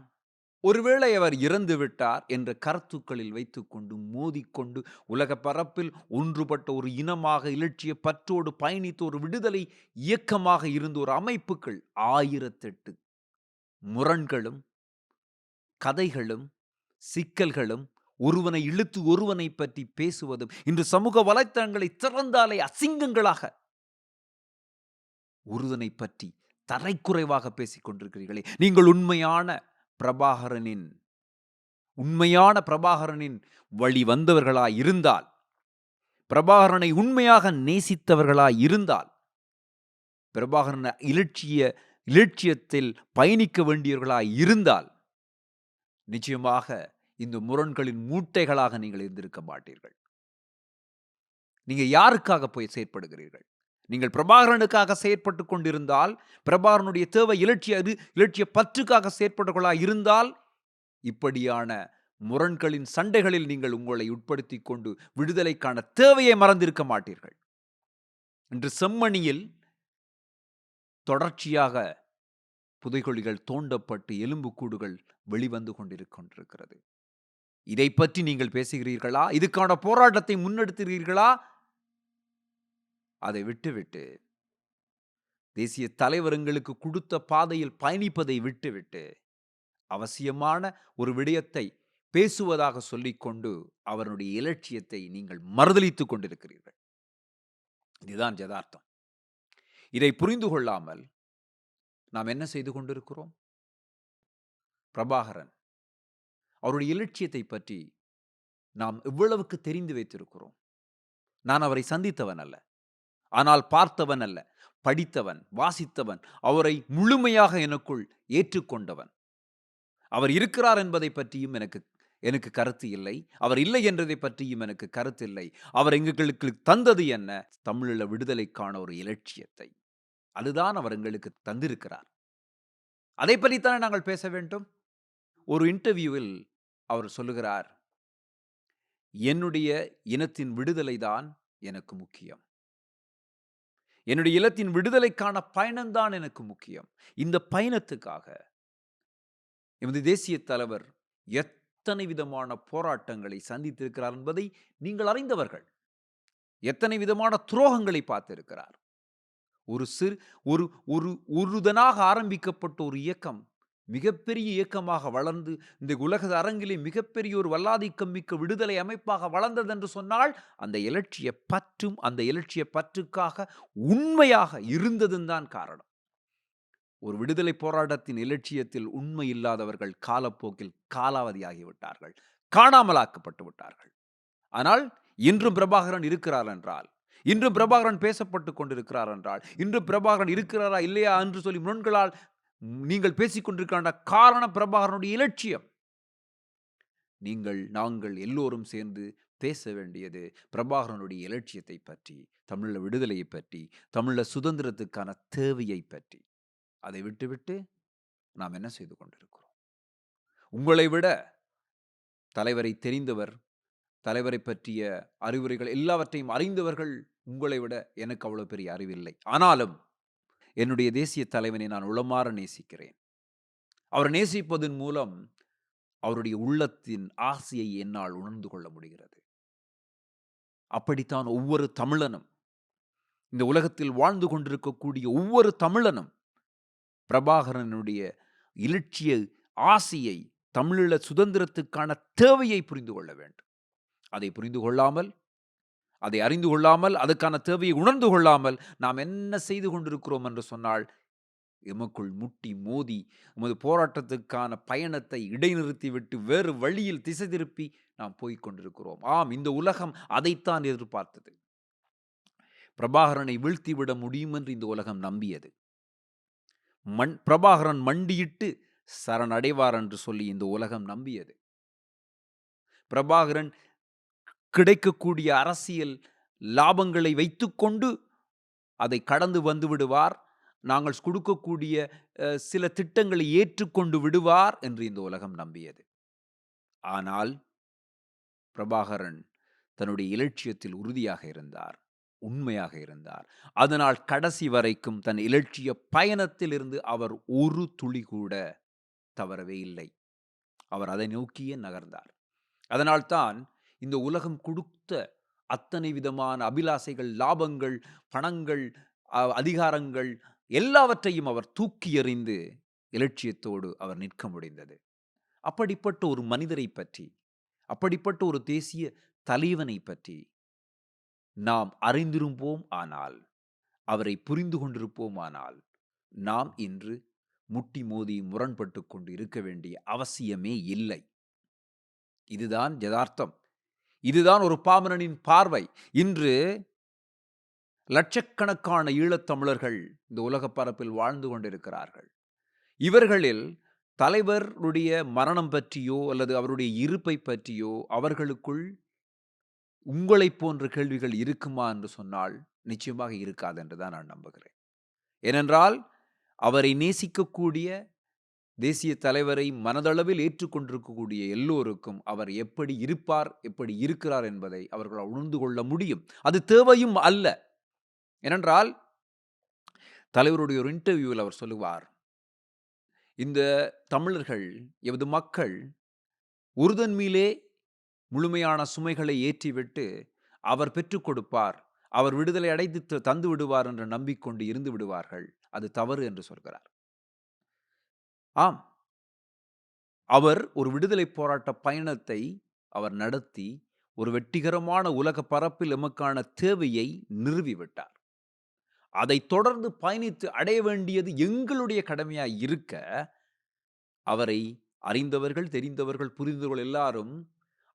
A: ஒருவேளை அவர் இறந்து விட்டார் என்ற கருத்துக்களில் வைத்துக்கொண்டு மோதிக்கொண்டு உலக பரப்பில் ஒன்றுபட்ட ஒரு இனமாக இலட்சிய பற்றோடு பயணித்த ஒரு விடுதலை இயக்கமாக இருந்த ஒரு அமைப்புகள் 1008 முரண்களும், கதைகளும், சிக்கல்களும், ஒருவனை இழுத்து ஒருவனை பற்றி பேசுவதும் இன்று சமூக வலைத்தளங்களை திறந்தாலே அசிங்கங்களாக ஒருவனை பற்றி தரைக்குறைவாக பேசிக் கொண்டிருக்கிறீர்களே. நீங்கள் உண்மையான பிரபாகரனின் வழி வந்தவர்களாய் இருந்தால், பிரபாகரனை உண்மையாக நேசித்தவர்களாய் இருந்தால், பிரபாகரன் இலட்சியத்தில் பயணிக்க வேண்டியவர்களாய் இருந்தால், நிச்சயமாக இந்த முரண்களின் மூட்டைகளாக நீங்கள் இருந்திருக்க மாட்டீர்கள். நீங்க யாருக்காக போய் செயற்படுகிறீர்கள்? நீங்கள் பிரபாகரனுக்காக செயற்பட்டு கொண்டிருந்தால், பிரபாகரனுடைய தேவை இலட்சிய பற்றுக்காக செயற்படுகளாக இருந்தால், இப்படியான முரண்களின் சண்டைகளில் நீங்கள் உங்களை உட்படுத்திக் கொண்டு விடுதலைக்கான தேவையை மறந்திருக்க மாட்டீர்கள். இன்று செம்மணியில் தொடர்ச்சியாக புதைகுழிகள் தோண்டப்பட்டு எலும்புக்கூடுகள் வெளிவந்து கொண்டிருக்கிறது. இதை பற்றி நீங்கள் பேசுகிறீர்களா? இதுக்கான போராட்டத்தை முன்னெடுக்கிறீர்களா? அதை விட்டுவிட்டு, தேசிய தலைவர் எங்களுக்கு கொடுத்த பாதையில் பயணிப்பதை விட்டுவிட்டு, அவசியமான ஒரு விடயத்தை பேசுவதாக சொல்லிக்கொண்டு அவருடைய இலட்சியத்தை நீங்கள் மறுதலித்துக் கொண்டிருக்கிறீர்கள். இதுதான் யதார்த்தம். இதை புரிந்து கொள்ளாமல் நாம் என்ன செய்து கொண்டிருக்கிறோம்? பிரபாகரன் அவருடைய இலட்சியத்தை பற்றி நாம் எவ்வளவுக்கு தெரிந்து வைத்திருக்கிறோம்? நான் அவரை சந்தித்தவன் அல்ல. ஆனால் பார்த்தவன் அல்ல. படித்தவன், வாசித்தவன், அவரை முழுமையாக எனக்குள் ஏற்றுக்கொண்டவன். அவர் இருக்கிறார் என்பதை பற்றியும் எனக்கு கருத்து இல்லை. அவர் இல்லை என்றதை பற்றியும் எனக்கு கருத்து இல்லை. அவர் எங்களுக்கு தந்தது என்ன? தமிழீழ விடுதலைக்கான ஒரு இலட்சியத்தை. அதுதான் அவர் எங்களுக்கு தந்திருக்கிறார். அதை பற்றித்தானே நாங்கள் பேச வேண்டும். ஒரு இன்டர்வியூவில் அவர் சொல்லுகிறார், என்னுடைய இனத்தின் விடுதலை தான் எனக்கு முக்கியம். என்னுடைய இனத்தின் விடுதலைக்கான பயணம்தான் எனக்கு முக்கியம். இந்த பயணத்துக்காக எமது தேசிய தலைவர் எத்தனை விதமான போராட்டங்களை சந்தித்திருக்கிறார் என்பதை நீங்கள் அறிந்தவர்கள். எத்தனை விதமான துரோகங்களை பார்த்திருக்கிறார். ஒருதனாக ஆரம்பிக்கப்பட்ட ஒரு இயக்கம் மிகப்பெரிய இயக்கமாக வளர்ந்து இந்த உலக அரங்கிலே மிகப்பெரிய ஒரு வல்லாதிக்கம் மிக்க விடுதலை அமைப்பாக வளர்ந்தது என்று சொன்னால் அந்த இலட்சிய பற்றும் அந்த இலட்சிய பற்றுக்காக உண்மையாக இருந்ததும் தான் காரணம். ஒரு விடுதலை போராட்டத்தின் இலட்சியத்தில் உண்மை இல்லாதவர்கள் காலப்போக்கில் காலாவதியாகிவிட்டார்கள், காணாமலாக்கப்பட்டு விட்டார்கள். ஆனால் இன்றும் பிரபாகரன் இருக்கிறார் என்றால், இன்றும் பிரபாகரன் பேசப்பட்டு கொண்டிருக்கிறார் என்றால், இன்று பிரபாகரன் இருக்கிறாரா இல்லையா என்று சொல்லி முரண்களால் நீங்கள் பேசிக் கொண்டிருக்கிற காரணம் பிரபாகரனுடைய இலட்சியம். நாங்கள் எல்லோரும் சேர்ந்து பேச வேண்டியது பிரபாகரனுடைய இலட்சியத்தை பற்றி, தமிழ விடுதலையை பற்றி, தமிழ சுதந்திரத்துக்கான தேவையை பற்றி. அதை விட்டுவிட்டு நாம் என்ன செய்து கொண்டிருக்கிறோம்? உங்களை விட தலைவரை தெரிந்தவர், தலைவரை பற்றிய அறிவுரைகள் எல்லாவற்றையும் அறிந்தவர்கள் உங்களை விட எனக்கு அவ்வளவு பெரிய அறிவில்லை. ஆனாலும் என்னுடைய தேசிய தலைவனை நான் உளமாற நேசிக்கிறேன். அவர் நேசிப்பதன் மூலம் அவருடைய உள்ளத்தின் ஆசையை என்னால் உணர்ந்து கொள்ள முடிகிறது. அப்படித்தான் ஒவ்வொரு தமிழனும், இந்த உலகத்தில் வாழ்ந்து கொண்டிருக்கக்கூடிய ஒவ்வொரு தமிழனும் பிரபாகரனுடைய இலட்சிய ஆசையை, தமிழீழ சுதந்திரத்துக்கான தேவையை புரிந்து கொள்ள வேண்டும். அதை புரிந்து கொள்ளாமல், அதை அறிந்து கொள்ளாமல், அதுக்கான தேவையை உணர்ந்து கொள்ளாமல் நாம் என்ன செய்து கொண்டிருக்கிறோம் என்று சொன்னால், எமக்குள் முட்டி மோதி எமது போராட்டத்துக்கான பயணத்தை இடைநிறுத்திவிட்டு வேறு வழியில் திசை திருப்பி நாம் போய்க் கொண்டிருக்கிறோம். ஆம், இந்த உலகம் அதைத்தான் எதிர்பார்த்தது. பிரபாகரனை வீழ்த்திவிட முடியும் என்று இந்த உலகம் நம்பியது. பிரபாகரன் மண்டியிட்டு சரணடைவார் என்று சொல்லி இந்த உலகம் நம்பியது. பிரபாகரன் கிடைக்கக்கூடிய அரசியல் லாபங்களை வைத்துக்கொண்டு அதை கடந்து வந்து விடுவார், நாங்கள் கொடுக்கக்கூடிய சில திட்டங்களை ஏற்றுக்கொண்டு விடுவார் என்று இந்த உலகம் நம்பியது. ஆனால் பிரபாகரன் தன்னுடைய இலட்சியத்தில் உறுதியாக இருந்தார், உண்மையாக இருந்தார். அதனால் கடைசி வரைக்கும் தன் இலட்சிய பயணத்தில் இருந்து அவர் ஒரு துளி கூட தவறவே இல்லை. அவர் அதை நோக்கியே நகர்ந்தார். அதனால்தான் இந்த உலகம் கொடுத்த அத்தனை விதமான அபிலாசைகள், லாபங்கள், பணங்கள், அதிகாரங்கள் எல்லாவற்றையும் அவர் தூக்கி எறிந்து இலட்சியத்தோடு அவர் நிற்க முடிந்தது. அப்படிப்பட்ட ஒரு மனிதரை பற்றி, அப்படிப்பட்ட ஒரு தேசிய தலைவனை பற்றி நாம் அறிந்திருப்போம். ஆனால் அவரை புரிந்து கொண்டிருப்போம். ஆனால் நாம் இன்று முட்டி மோதி முரண்பட்டு கொண்டு இருக்க வேண்டிய அவசியமே இல்லை. இதுதான் யதார்த்தம். இதுதான் ஒரு பாமரனின் பார்வை. இன்று லட்சக்கணக்கான ஈழத்தமிழர்கள் இந்த உலக பரப்பில் வாழ்ந்து கொண்டிருக்கிறார்கள். இவர்களில் தலைவருடைய மரணம் பற்றியோ அல்லது அவருடைய இருப்பை பற்றியோ அவர்களுக்குள் உங்களைப் போன்ற கேள்விகள் இருக்குமா என்று சொன்னால் நிச்சயமாக இருக்காது என்றுதான் நான் நம்புகிறேன். ஏனென்றால் அவரை நேசிக்கக்கூடிய தேசிய தலைவரை மனதளவில் ஏற்றுக்கொண்டிருக்கக்கூடிய எல்லோருக்கும் அவர் எப்படி இருப்பார், எப்படி இருக்கிறார் என்பதை அவர்களால் உணர்ந்து கொள்ள முடியும். அது தேவையும் அல்ல. ஏனென்றால் தலைவருடைய ஒரு இன்டர்வியூவில் அவர் சொல்லுவார், இந்த தமிழர்கள், எமது மக்கள் ஒருதன் மீளே முழுமையான சுமைகளை ஏற்றிவிட்டு அவர் பெற்றுக் கொடுப்பார், அவர் விடுதலை அடைந்து தந்து விடுவார் என்று நம்பிக்கொண்டு இருந்து விடுவார்கள். அது தவறு என்று சொல்கிறார். ஆம், அவர் ஒரு விடுதலை போராட்ட பயணத்தை அவர் நடத்தி, ஒரு வெற்றிகரமான உலக பரப்பில் எமக்கான தேவையை நிறுவிவிட்டார். அதைத் தொடர்ந்து பயணித்து அடைய வேண்டியது எங்களுடைய கடமையாய் இருக்க, அவரை அறிந்தவர்கள், தெரிந்தவர்கள், புரிந்தவர்கள் எல்லாரும்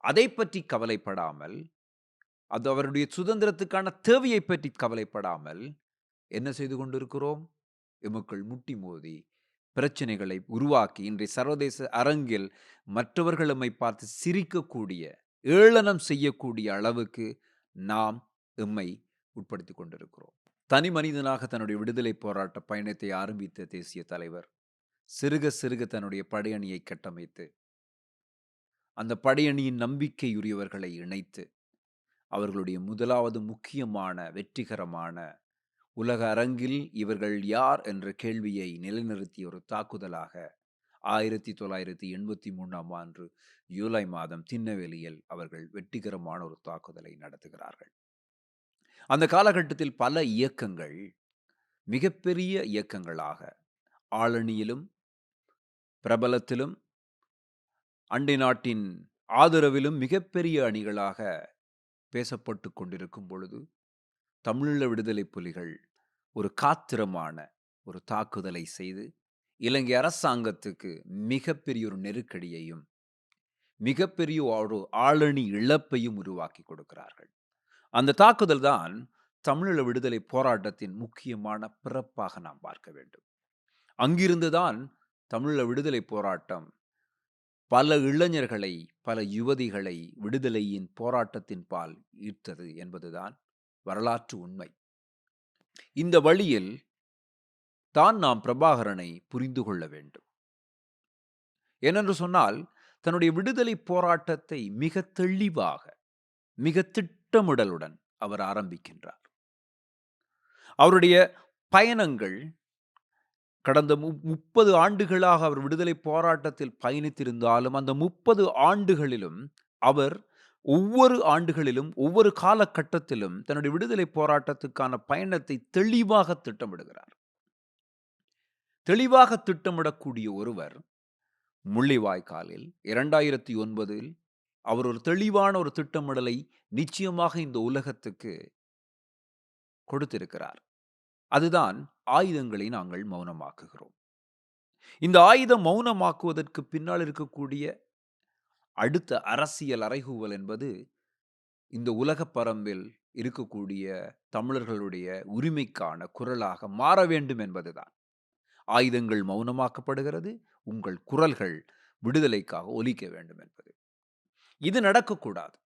A: அதைப் பற்றி கவலைப்படாமல், அது அவருடைய சுதந்திரத்துக்கான தேவையைப் பற்றி கவலைப்படாமல், என்ன செய்து கொண்டிருக்கிறோம்? எமக்குள் முட்டி மோதி, பிரச்சனைகளை உருவாக்கி, இன்றைய சர்வதேச அரங்கில் மற்றவர்கள் எம்மை பார்த்து சிரிக்கக்கூடிய, ஏளனம் செய்யக்கூடிய அளவுக்கு நாம் எம்மை உட்படுத்திக் கொண்டிருக்கிறோம். தனி மனிதனாக தன்னுடைய விடுதலை போராட்ட பயணத்தை ஆரம்பித்த தேசிய தலைவர், சிறுக சிறுக தன்னுடைய படையணியை கட்டமைத்து, அந்த படையணியின் நம்பிக்கையுரியவர்களை இணைத்து, அவர்களுடைய முதலாவது முக்கியமான, வெற்றிகரமான உலக அரங்கில் இவர்கள் யார் என்ற கேள்வியை நிலைநிறுத்திய ஒரு தாக்குதலாக 1983ஆம் ஆண்டு ஜூலை மாதம் திண்ணவேலியில் அவர்கள் வெற்றிகரமான ஒரு தாக்குதலை நடத்துகிறார்கள். அந்த காலகட்டத்தில் பல இயக்கங்கள் மிகப்பெரிய இயக்கங்களாக ஆளணியிலும், பிரபலத்திலும், அண்டை நாட்டின் ஆதரவிலும் மிகப்பெரிய அணிகளாக பேசப்பட்டு கொண்டிருக்கும் பொழுது, தமிழீழ விடுதலை புலிகள் ஒரு காத்திரமான ஒரு தாக்குதலை செய்து, இலங்கை அரசாங்கத்துக்கு மிகப்பெரிய ஒரு நெருக்கடியையும், மிகப்பெரிய ஒரு ஆளணி இழப்பையும் உருவாக்கி கொடுக்கிறார்கள். அந்த தாக்குதல் தான் தமிழீழ விடுதலை போராட்டத்தின் முக்கியமான பிறப்பாக நாம் பார்க்க வேண்டும். அங்கிருந்துதான் தமிழீழ விடுதலை போராட்டம் பல இளைஞர்களை, பல யுவதிகளை விடுதலையின் போராட்டத்தின் பால் ஈர்த்தது என்பதுதான் வரலாற்று உண்மை. இந்த வழியில் தான் நாம் பிரபாகரனை புரிந்து கொள்ள வேண்டும். ஏனென்று சொன்னால், தன்னுடைய விடுதலை போராட்டத்தை மிக தெளிவாக, மிக திட்டமிடலுடன் அவர் ஆரம்பிக்கின்றார். அவருடைய பயணங்கள் கடந்த 30 ஆண்டுகளாக அவர் விடுதலை போராட்டத்தில் பயணித்திருந்தாலும், அந்த 30 ஆண்டுகளிலும் அவர் ஒவ்வொரு ஆண்டுகளிலும், ஒவ்வொரு காலகட்டத்திலும் தன்னுடைய விடுதலை போராட்டத்துக்கான பயணத்தை தெளிவாக திட்டமிடுகிறார். தெளிவாக திட்டமிடக்கூடிய ஒருவர் முள்ளிவாய்க்காலில் 2009இல் அவர் ஒரு தெளிவான ஒரு திட்டமிடலை நிச்சயமாக இந்த உலகத்துக்கு கொடுத்திருக்கிறார். அதுதான் ஆயுதங்களை நாங்கள் மௌனமாக்குகிறோம். இந்த ஆயுதம் மௌனமாக்குவதற்கு பின்னால் இருக்கக்கூடிய அடுத்த அரசியல் அறைகூவல் என்பது இந்த உலக பரம்பில் இருக்கக்கூடிய தமிழர்களுடைய உரிமைக்கான குரலாக மாற வேண்டும் என்பதுதான். ஆயுதங்கள் மௌனமாக்கப்படுகிறது, உங்கள் குரல்கள் விடுதலைக்காக ஒலிக்க வேண்டும் என்பது. இது நடக்கக்கூடாது.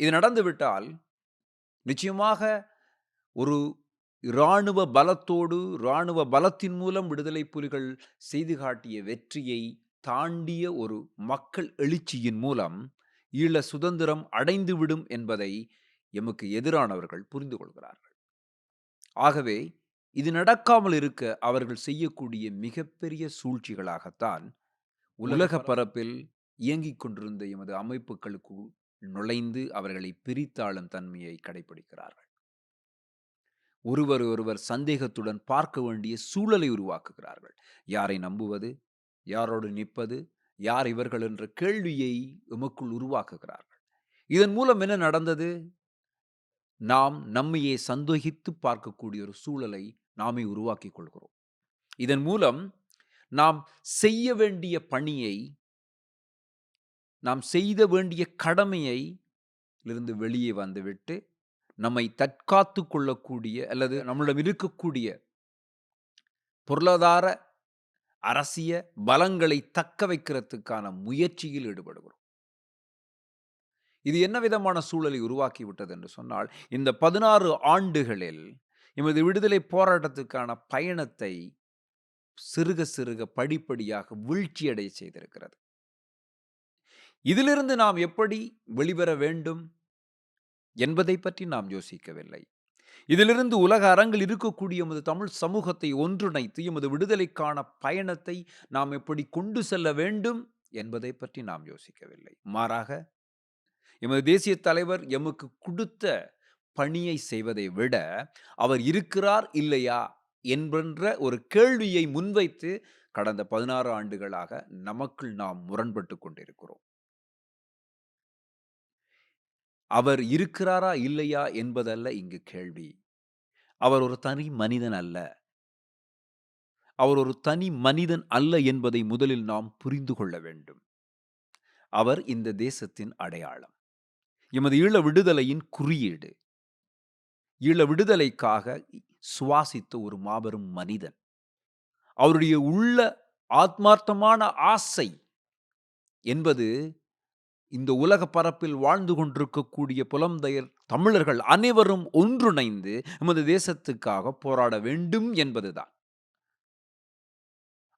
A: இது நடந்துவிட்டால் நிச்சயமாக ஒரு இராணுவ பலத்தோடு, இராணுவ பலத்தின் மூலம் விடுதலை புலிகள் செய்து காட்டிய வெற்றியை தாண்டிய ஒரு மக்கள் எழுச்சியின் மூலம் ஈழ சுதந்திரம் அடைந்துவிடும் என்பதை எமக்கு எதிரானவர்கள் புரிந்து கொள்கிறார்கள். ஆகவே இது நடக்காமல் இருக்க அவர்கள் செய்யக்கூடிய மிகப்பெரிய சூழ்ச்சிகளாகத்தான் உலக பரப்பில் இயங்கிக் கொண்டிருந்த எமது அமைப்புகளுக்கு நுழைந்து அவர்களை பிரித்தாளும் தன்மையை கடைபிடிக்கிறார்கள். ஒருவர் சந்தேகத்துடன் பார்க்க வேண்டிய சூழலை உருவாக்குகிறார்கள். யாரை நம்புவது, யாரோடு நிற்பது, யார் இவர்கள் என்ற கேள்வியை எமக்குள் உருவாக்குகிறார்கள். இதன் மூலம் என்ன நடந்தது? நாம் நம்மையே சந்தேகித்து பார்க்கக்கூடிய ஒரு சூழலை நாமே உருவாக்கிக் கொள்கிறோம். இதன் மூலம் நாம் செய்ய வேண்டிய பணியை, நாம் செய்த வேண்டிய கடமையை இருந்து வெளியே வந்துவிட்டு நம்மை தற்காத்து கொள்ளக்கூடிய அல்லது நம்மிடம் இருக்கக்கூடிய பொருளாதார அரசிய பலங்களை தக்க வைக்கிறதுக்கான முயற்சியில் ஈடுபடுகிறோம். இது என்ன விதமான சூழலை உருவாக்கிவிட்டது என்று சொன்னால், இந்த 16 ஆண்டுகளில் எமது விடுதலை போராட்டத்துக்கான பயணத்தை சிறுக சிறுக படிப்படியாக வீழ்ச்சியடைய செய்திருக்கிறது. இதிலிருந்து நாம் எப்படி வெளிவர வேண்டும் என்பதை பற்றி நாம் யோசிக்கவில்லை. இதிலிருந்து உலக அரங்கில் இருக்கக்கூடிய எமது தமிழ் சமூகத்தை ஒன்றிணைத்து எமது விடுதலைக்கான பயணத்தை நாம் எப்படி கொண்டு செல்ல வேண்டும் என்பதை பற்றி நாம் யோசிக்கவில்லை. மாறாக எமது தேசிய தலைவர் எமக்கு கொடுத்த பணியை செய்வதை விட அவர் இருக்கிறார் இல்லையா என்கின்ற ஒரு கேள்வியை முன்வைத்து கடந்த 16 ஆண்டுகளாக நமக்குள் நாம் முரண்பட்டு கொண்டிருக்கிறோம். அவர் இருக்கிறாரா இல்லையா என்பதல்ல இங்கு கேள்வி. அவர் ஒரு தனி மனிதன் அல்ல. அவர் ஒரு தனி மனிதன் அல்ல என்பதை முதலில் நாம் புரிந்து கொள்ள வேண்டும். அவர் இந்த தேசத்தின் அடையாளம். எமது ஈழ விடுதலையின் குறியீடு. ஈழ விடுதலைக்காக சுவாசித்த ஒரு மாபெரும் மனிதன். அவருடைய உள்ள ஆத்மார்த்தமான ஆசை என்பது இந்த உலக பரப்பில் வாழ்ந்து கொண்டிருக்கக்கூடிய புலம்பெயர் தமிழர்கள் அனைவரும் ஒன்றிணைந்து எமது தேசத்துக்காக போராட வேண்டும் என்பதுதான்.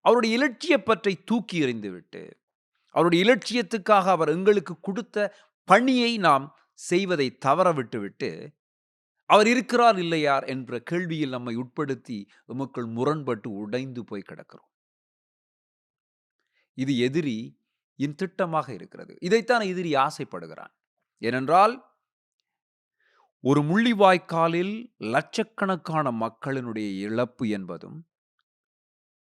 A: அவருடைய இலட்சியப்பற்றை தூக்கி எறிந்துவிட்டு, அவருடைய இலட்சியத்துக்காக அவர் எங்களுக்கு கொடுத்த பணியை நாம் செய்வதை தவற விட்டுவிட்டு, அவர் இருக்கிறார் இல்லையார் என்ற கேள்வியில் நம்மை உட்படுத்தி எமக்குள் முரண்பட்டு உடைந்து போய் கிடக்கிறோம். இது எதிரியின் திட்டமாக இருக்கிறது. இதைத்தான் எதிரி ஆசைப்படுகிறான். ஏனென்றால் ஒரு முள்ளிவாய்க்காலில் லட்சக்கணக்கான மக்களினுடைய இழப்பு என்பதும்,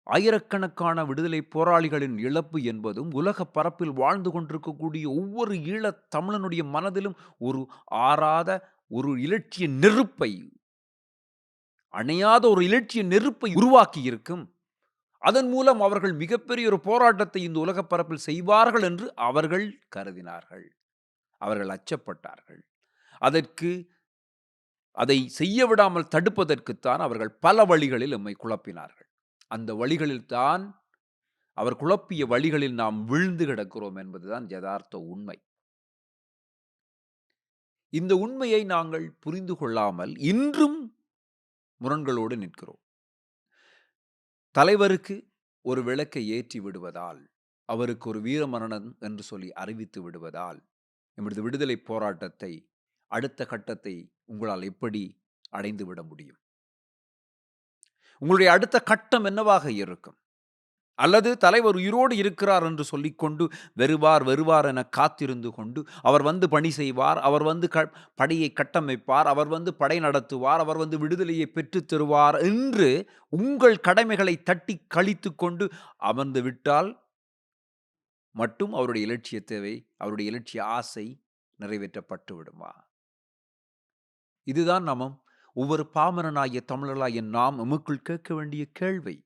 A: ஆயிரக்கணக்கான விடுதலை போராளிகளின் இழப்பு என்பதும், உலக பரப்பில் வாழ்ந்து கொண்டிருக்கக்கூடிய ஒவ்வொரு ஈழத் தமிழனுடைய மனதிலும் ஒரு ஆறாத ஒரு இலட்சிய நெருப்பை, அணையாத ஒரு இலட்சிய நெருப்பை உருவாக்கி இருக்கும். அதன் மூலம் அவர்கள் மிகப்பெரிய ஒரு போராட்டத்தை இந்த உலக பரப்பில் செய்வார்கள் என்று அவர்கள் கருதினார்கள். அவர்கள் அச்சப்பட்டார்கள். அதை செய்ய விடாமல் தடுப்பதற்குத்தான் அவர்கள் பல வழிகளில் எம்மை குழப்பினார்கள். அந்த வழிகளில் தான், அவர் குழப்பிய வழிகளில் நாம் விழுந்து கிடக்கிறோம் என்பதுதான் யதார்த்த உண்மை. இந்த உண்மையை நாங்கள் புரிந்து கொள்ளாமல் இன்றும் முரண்களோடு நிற்கிறோம். தலைவருக்கு ஒரு விளக்கை ஏற்றி விடுவதால், அவருக்கு ஒரு வீரமரணம் என்று சொல்லி அறிவித்து விடுவதால், எமது விடுதலை போராட்டத்தை அடுத்த கட்டத்தை உங்களால் எப்படி அடைந்து விட முடியும்? உங்களுடைய அடுத்த கட்டம் என்னவாக இருக்கும்? அல்லது தலைவர் உயிரோடு இருக்கிறார் என்று சொல்லிக்கொண்டு வருவார் என காத்திருந்து கொண்டு, அவர் வந்து பணி செய்வார், அவர் வந்து படையை கட்டமைப்பார், அவர் வந்து படை நடத்துவார், அவர் வந்து விடுதலையை பெற்றுத் தருவார் என்று உங்கள் கடமைகளை தட்டி கழித்து கொண்டு அமர்ந்து விட்டால் மட்டும் அவருடைய இலட்சிய தேவை, அவருடைய இலட்சிய ஆசை நிறைவேற்றப்பட்டு விடுமா? இதுதான் நாம் ஒவ்வொரு பாமரனாகிய தமிழர்களாகிய நாம் எமக்குள் கேட்க வேண்டிய கேள்வி.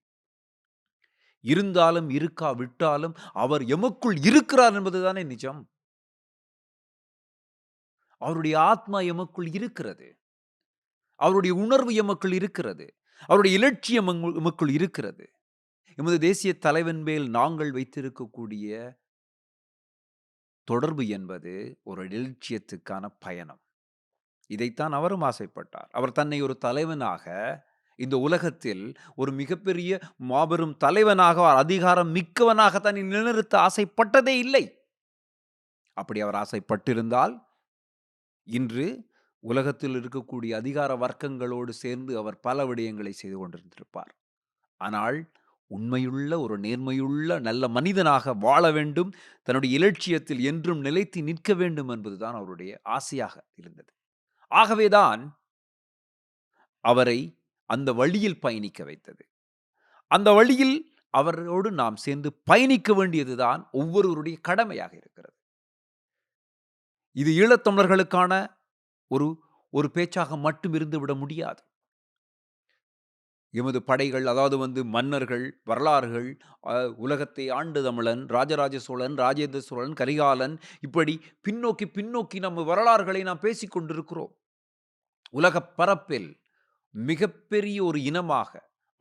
A: இருந்தாலும் இருக்காவிட்டாலும் அவர் எமக்குள் இருக்கிறார் என்பதுதானே நிஜம். அவருடைய ஆத்மா எமக்குள் இருக்கிறது. அவருடைய உணர்வு எமக்குள் இருக்கிறது. அவருடைய இலட்சியம் எமக்குள் இருக்கிறது. எமது தேசிய தலைவன் மேல் நாங்கள் வைத்திருக்கக்கூடிய தொடர்பு என்பது ஒரு இலட்சியத்துக்கான பயணம். இதைத்தான் அவரும் ஆசைப்பட்டார். அவர் தன்னை ஒரு தலைவனாக இந்த உலகத்தில் ஒரு மிகப்பெரிய மாபெரும் தலைவனாக, அதிகாரம் மிக்கவனாக தன்னை நிலைநிறுத்த ஆசைப்பட்டதே இல்லை. அப்படி அவர் ஆசைப்பட்டிருந்தால் இன்று உலகத்தில் இருக்கக்கூடிய அதிகார வர்க்கங்களோடு சேர்ந்து அவர் பல விடயங்களை செய்து கொண்டிருந்திருப்பார். ஆனால் உண்மையுள்ள ஒரு நேர்மையுள்ள நல்ல மனிதனாக வாழ வேண்டும், தன்னுடைய இலட்சியத்தில் என்றும் நிலைத்து நிற்க வேண்டும் என்பதுதான் அவருடைய ஆசையாக இருந்தது. ஆகவேதான் அவரை அந்த வழியில் பயணிக்க வைத்தது. அந்த வழியில் அவரோடு நாம் சேர்ந்து பயணிக்க வேண்டியதுதான் ஒவ்வொருவருடைய கடமையாக இருக்கிறது. இது ஈழத்தமிழர்களுக்கான ஒரு பேச்சாக மட்டும் இருந்து விட முடியாது. எமது படைகள், அதாவது மன்னர்கள், வரலாறுகள், உலகத்தை ஆண்ட தமிழன், ராஜராஜ சோழன், ராஜேந்திர சோழன், கரிகாலன், இப்படி பின்னோக்கி நம்ம வரலாறுகளை நாம் பேசிக் கொண்டிருக்கிறோம். உலக பரப்பில் மிகப்பெரிய ஒரு இனமாக,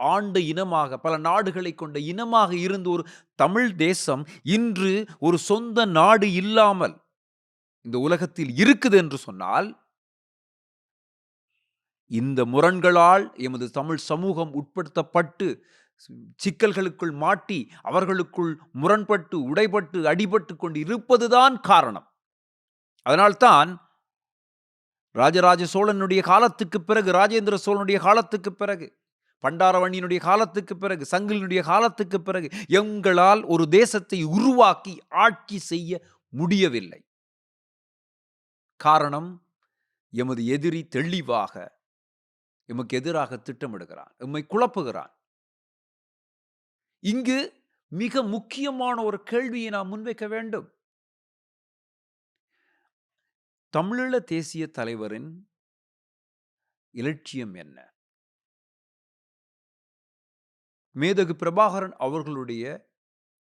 A: ஆண்ட இனமாக, பல நாடுகளை கொண்ட இனமாக இருந்த ஒரு தமிழ் தேசம் இன்று ஒரு சொந்த நாடு இல்லாமல் இந்த உலகத்தில் இருக்குது என்று சொன்னால், இந்த முரண்களால் எமது தமிழ் சமூகம் உட்படுத்தப்பட்டு சிக்கல்களுக்குள் மாட்டி அவர்களுக்குள் முரண்பட்டு உடைபட்டு அடிபட்டு கொண்டு இருப்பதுதான் காரணம். அதனால்தான் ராஜராஜ சோழனுடைய காலத்துக்கு பிறகு, ராஜேந்திர சோழனுடைய காலத்துக்கு பிறகு, பண்டாரவணியினுடைய காலத்துக்கு பிறகு, சங்கிலினுடைய காலத்துக்கு பிறகு எங்களால் ஒரு தேசத்தை உருவாக்கி ஆட்சி செய்ய முடியவில்லை. காரணம், எமது எதிரி தெளிவாக எமக்கு எதிராக திட்டமிடுகிறான், எம்மை குழப்புகிறான். இங்கு மிக முக்கியமான ஒரு கேள்வியை நாம் முன்வைக்க வேண்டும். தமிழீழ தேசிய தலைவரின் இலட்சியம் என்ன? மேதகு பிரபாகரன் அவர்களுடைய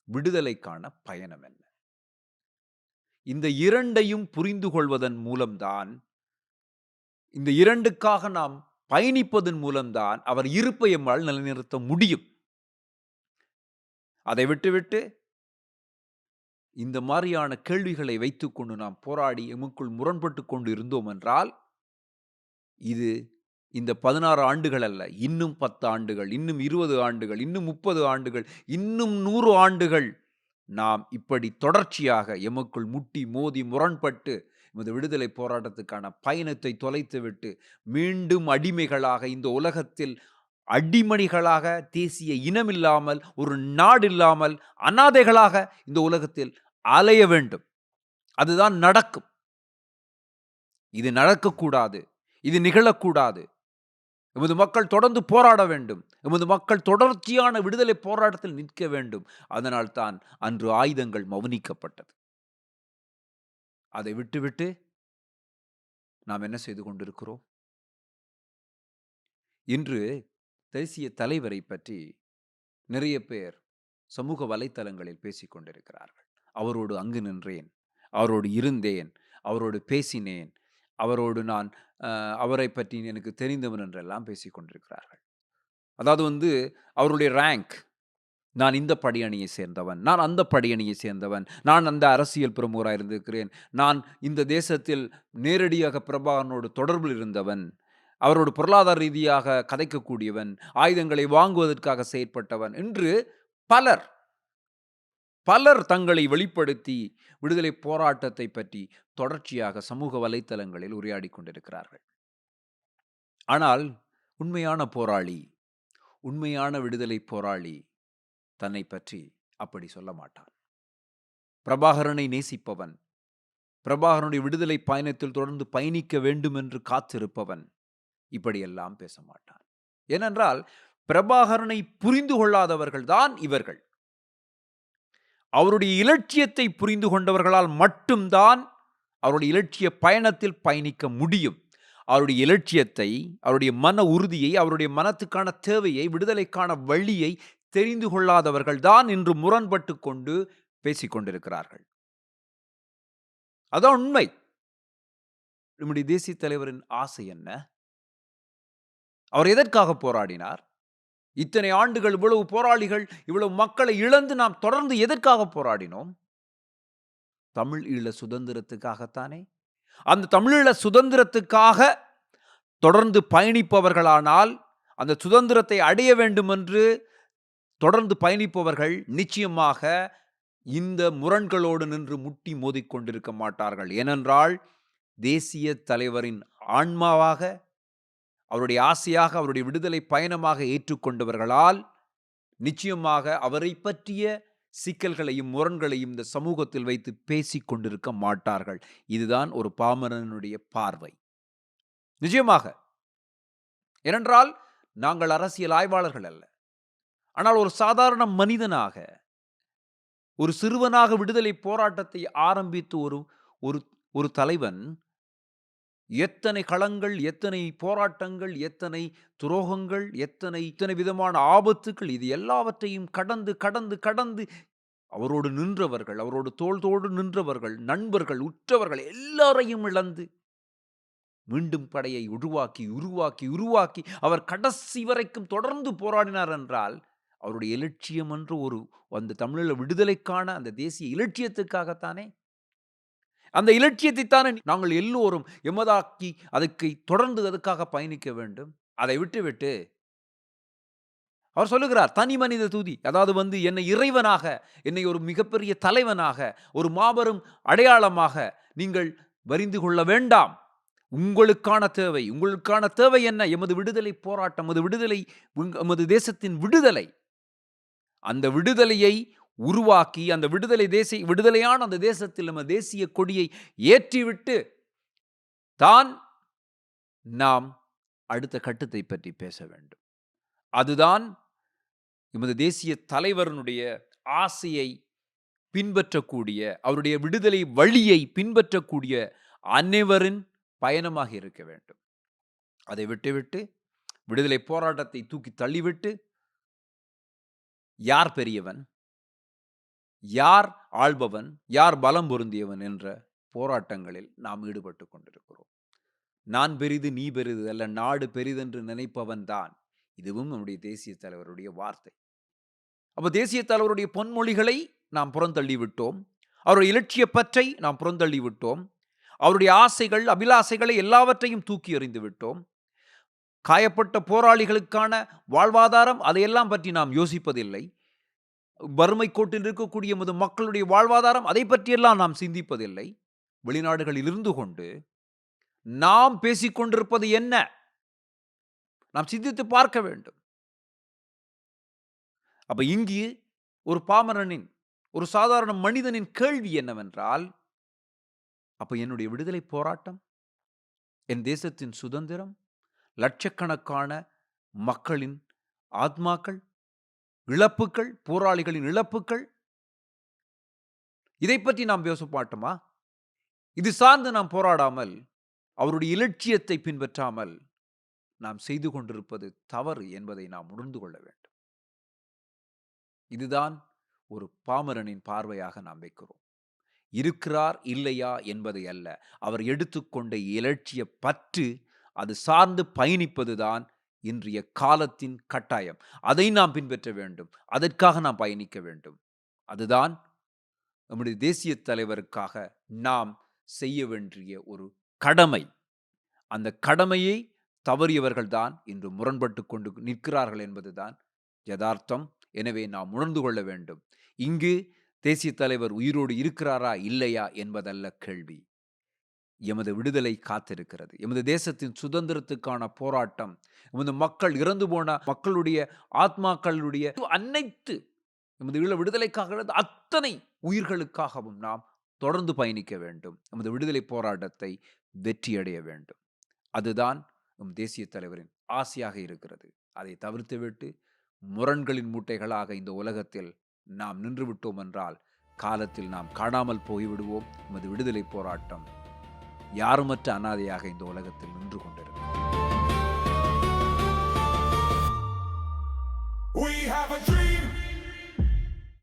A: விடுதலைக்கான பயணம் என்ன? இந்த இரண்டையும் புரிந்து கொள்வதன் மூலம்தான், இந்த இரண்டுக்காக நாம் பயணிப்பதன் மூலம்தான் அவர் இருப்பை நம்மால் நிலைநிறுத்த முடியும். அதை விட்டுவிட்டு இந்த மாதிரியான கேள்விகளை வைத்துக்கொண்டு நாம் போராடி எமக்குள் முரண்பட்டு கொண்டு இருந்தோம் என்றால், இது இந்த 16 ஆண்டுகள் அல்ல, இன்னும் 10 ஆண்டுகள், இன்னும் 20 ஆண்டுகள், இன்னும் 30 ஆண்டுகள், இன்னும் 100 ஆண்டுகள் நாம் இப்படி தொடர்ச்சியாக எமக்குள் முட்டி மோதி முரண்பட்டு எமது விடுதலை போராட்டத்துக்கான பயணத்தை தொலைத்துவிட்டு மீண்டும் அடிமைகளாக இந்த உலகத்தில் அடிமணிகளாக, தேசிய இனமில்லாமல், ஒரு நாடு இல்லாமல், அனாதைகளாக இந்த உலகத்தில் அலைய வேண்டும். அதுதான் நடக்கும். இது நடக்கக்கூடாது. இது நிகழக்கூடாது. எமது மக்கள் தொடர்ந்து போராட வேண்டும். எமது மக்கள் தொடர்ச்சியான விடுதலை போராட்டத்தில் நிற்க வேண்டும். அதனால் தான் அன்று ஆயுதங்கள் மௌனிக்கப்பட்டது. அதை விட்டுவிட்டு நாம் என்ன செய்து கொண்டிருக்கிறோம்? இன்று தேசிய தலைவரை பற்றி நிறைய பேர் சமூக வலைத்தளங்களில் பேசிக் கொண்டிருக்கிறார்கள். அவரோடு அங்கு நின்றேன், அவரோடு இருந்தேன், அவரோடு பேசினேன், அவரோடு நான் அவரை பற்றி எனக்கு தெரிந்தவன் என்றெல்லாம் பேசிக் கொண்டிருக்கிறார்கள். அதாவது அவருடைய ரேங்க், நான் இந்த படியணியை சேர்ந்தவன், நான் அந்த படியணியை சேர்ந்தவன், நான் அந்த அரசியல் பிரமுகராக இருந்திருக்கிறேன், நான் இந்த தேசத்தில் நேரடியாக பிரபாகரனோடு தொடர்பில் இருந்தவன், அவரோடு பொருளாதார ரீதியாக கதைக்கக்கூடியவன், ஆயுதங்களை வாங்குவதற்காக செயற்பட்டவன் என்று பலர் தங்களை வெளிப்படுத்தி விடுதலை போராட்டத்தை பற்றி தொடர்ச்சியாக சமூக வலைத்தளங்களில் உரையாடி கொண்டிருக்கிறார்கள். ஆனால் உண்மையான போராளி, உண்மையான விடுதலை போராளி தன்னை பற்றி அப்படி சொல்ல மாட்டான். பிரபாகரனை நேசிப்பவன், பிரபாகரனுடைய விடுதலை பயணத்தில் தொடர்ந்து பயணிக்க வேண்டும் என்று காத்திருப்பவன் இப்படியெல்லாம் பேச மாட்டான். ஏனென்றால் பிரபாகரனை புரிந்து கொள்ளாதவர்கள் தான் இவர்கள். அவருடைய இலட்சியத்தை புரிந்து கொண்டவர்களால் மட்டும்தான் அவருடைய இலட்சிய பயணத்தில் பயணிக்க முடியும். அவருடைய இலட்சியத்தை, அவருடைய மன உறுதியை, அவருடைய மனத்துக்கான தேவையை, விடுதலைக்கான வழியை தெரிந்து கொள்ளாதவர்கள் தான் இன்று முரண்பட்டு கொண்டு பேசிக் கொண்டிருக்கிறார்கள். அதான் உண்மை. நம்முடைய தேசிய தலைவரின் ஆசை என்ன? அவர் எதற்காக போராடினார்? இத்தனை ஆண்டுகள் இவ்வளவு போராளிகள், இவ்வளவு மக்களை இழந்து நாம் தொடர்ந்து எதற்காக போராடினோம்? தமிழ் ஈழ சுதந்திரத்துக்காகத்தானே. அந்த தமிழீழ சுதந்திரத்துக்காக தொடர்ந்து பயணிப்பவர்களானால், அந்த சுதந்திரத்தை அடைய வேண்டும் என்று தொடர்ந்து பயணிப்பவர்கள் நிச்சயமாக இந்த முரண்களோடு நின்று முட்டி மோதிக்கொண்டிருக்க மாட்டார்கள். ஏனென்றால் தேசிய தலைவரின் ஆன்மாவாக, அவருடைய ஆசையாக, அவருடைய விடுதலை பயணமாக ஏற்றுக்கொண்டவர்களால் நிச்சயமாக அவரை பற்றிய சிக்கல்களையும் முரண்களையும் இந்த சமூகத்தில் வைத்து பேசிக் கொண்டிருக்க மாட்டார்கள். இதுதான் ஒரு பாமரனுடைய பார்வை. நிச்சயமாக. ஏனென்றால் நாங்கள் அரசியல் ஆய்வாளர்கள் அல்ல. ஆனால் ஒரு சாதாரண மனிதனாக, ஒரு சிறுவனாக விடுதலை போராட்டத்தை ஆரம்பித்து ஒரு தலைவன் எத்தனை களங்கள், எத்தனை போராட்டங்கள், எத்தனை துரோகங்கள், எத்தனை விதமான ஆபத்துக்கள், இது எல்லாவற்றையும் கடந்து கடந்து கடந்து அவரோடு நின்றவர்கள், அவரோடு தோளோடு நின்றவர்கள், நண்பர்கள், உற்றவர்கள் எல்லாரையும் இழந்து மீண்டும் படையை உருவாக்கி உருவாக்கி உருவாக்கி அவர் கடைசி வரைக்கும் தொடர்ந்து போராடினார் என்றால் அவருடைய இலட்சியம் என்று அந்த தமிழீழ விடுதலைக்கான அந்த தேசிய இலட்சியத்துக்காகத்தானே. அந்த இலட்சியத்தை தானே நாங்கள் எல்லோரும் எமதாக்கி அதுக்கு தொடர்ந்து அதுக்காக பயணிக்க வேண்டும். அதை விட்டுவிட்டு அவர் சொல்லுகிறார், தனி மனித தூதி. அதாவது என்னை இறைவனாக, என்னை ஒரு மிகப்பெரிய தலைவனாக, ஒரு மாபெரும் அடையாளமாக நீங்கள் வரிந்து கொள்ள வேண்டாம். உங்களுக்கான தேவை என்ன? எமது விடுதலை போராட்டம், எமது தேசத்தின் விடுதலை. அந்த விடுதலையை உருவாக்கி, அந்த விடுதலையான அந்த தேசத்தில் நம்ம தேசிய கொடியை ஏற்றிவிட்டு தான் நாம் அடுத்த கட்டத்தை பற்றி பேச வேண்டும். அதுதான் எமது தேசிய தலைவரனுடைய ஆசையை பின்பற்றக்கூடிய, அவருடைய விடுதலை வழியை பின்பற்றக்கூடிய அனைவரின் பயணமாக இருக்க வேண்டும். அதை விட்டுவிட்டு விடுதலை போராட்டத்தை தூக்கி தள்ளிவிட்டு யார் பெரியவன், யார் ஆள்பவன், யார் பலம் பொருந்தியவன் என்ற போராட்டங்களில் நாம் ஈடுபட்டு கொண்டிருக்கிறோம். நான் பெரிது நீ பெரிது அல்ல, நாடு பெரிதென்று நினைப்பவன் தான். இதுவும் நம்முடைய தேசிய தலைவருடைய வார்த்தை. அப்ப தேசிய தலைவருடைய பொன்மொழிகளை நாம் புறந்தள்ளி விட்டோம். அவருடைய இலட்சிய பற்றை நாம் புறந்தள்ளி விட்டோம். அவருடைய ஆசைகள், அபிலாசைகளை எல்லாவற்றையும் தூக்கி எறிந்து விட்டோம். காயப்பட்ட போராளிகளுக்கான வாழ்வாதாரம், அதையெல்லாம் பற்றி நாம் யோசிப்பதில்லை. வறுமை கோட்டில் இருக்கக்கூடிய எமது மக்களுடைய வாழ்வாதாரம், அதை பற்றியெல்லாம் நாம் சிந்திப்பதில்லை. வெளிநாடுகளில் இருந்து கொண்டு நாம் பேசிக்கொண்டிருப்பது என்ன? நாம் சிந்தித்து பார்க்க வேண்டும். அப்ப இங்கு ஒரு பாமரனின், ஒரு சாதாரண மனிதனின் கேள்வி என்னவென்றால், அப்ப என்னுடைய விடுதலை போராட்டம், என் தேசத்தின் சுதந்திரம், லட்சக்கணக்கான மக்களின் ஆத்மாக்கள், இழப்புகள், போராளிகளின் இழப்புகள், இதை பற்றி நாம் பேச மாட்டோமா? இது சார்ந்து நாம் போராடாமல், அவருடைய இலட்சியத்தை பின்பற்றாமல் நாம் செய்து கொண்டிருப்பது தவறு என்பதை நாம் உணர்ந்து கொள்ள வேண்டும். இதுதான் ஒரு பாமரனின் பார்வையாக நாம் வைக்கிறோம். இருக்கிறார் இல்லையா என்பதை அல்ல, அவர் எடுத்துக்கொண்ட இலட்சிய பற்று, அது சார்ந்து பயணிப்பதுதான் இன்றைய காலத்தின் கட்டாயம். அதை நாம் பின்பற்ற வேண்டும். அதற்காக நாம் பயணிக்க வேண்டும். அதுதான் நம்முடைய தேசிய தலைவருக்காக நாம் செய்ய வேண்டிய ஒரு கடமை. அந்த கடமையை தவறியவர்கள்தான் இன்று முரண்பட்டு கொண்டு நிற்கிறார்கள் என்பதுதான் யதார்த்தம். எனவே நாம் உணர்ந்து கொள்ள வேண்டும். இங்கு தேசிய தலைவர் உயிரோடு இருக்கிறாரா இல்லையா என்பதல்ல கேள்வி. எமது விடுதலை காத்திருக்கிறது. எமது தேசத்தின் சுதந்திரத்துக்கான போராட்டம், எமது மக்கள், இறந்து போன மக்களுடைய ஆத்மாக்களுடைய அனைத்து, எமது ஈழ விடுதலைக்காக அத்தனை உயிர்களுக்காகவும் நாம் தொடர்ந்து பயணிக்க வேண்டும். எமது விடுதலை போராட்டத்தை வெற்றியடைய வேண்டும். அதுதான் நம் தேசிய தலைவரின் ஆசையாக இருக்கிறது. அதை தவிர்த்துவிட்டு முரண்களின் மூட்டைகளாக இந்த உலகத்தில் நாம் நின்று விட்டோம் என்றால், காலத்தில் நாம் காணாமல் போய்விடுவோம். எமது விடுதலை போராட்டம் யாருமற்ற அனாதையாக இந்த உலகத்தில் நின்று கொண்டிருக்கிறது.
B: We have a dream.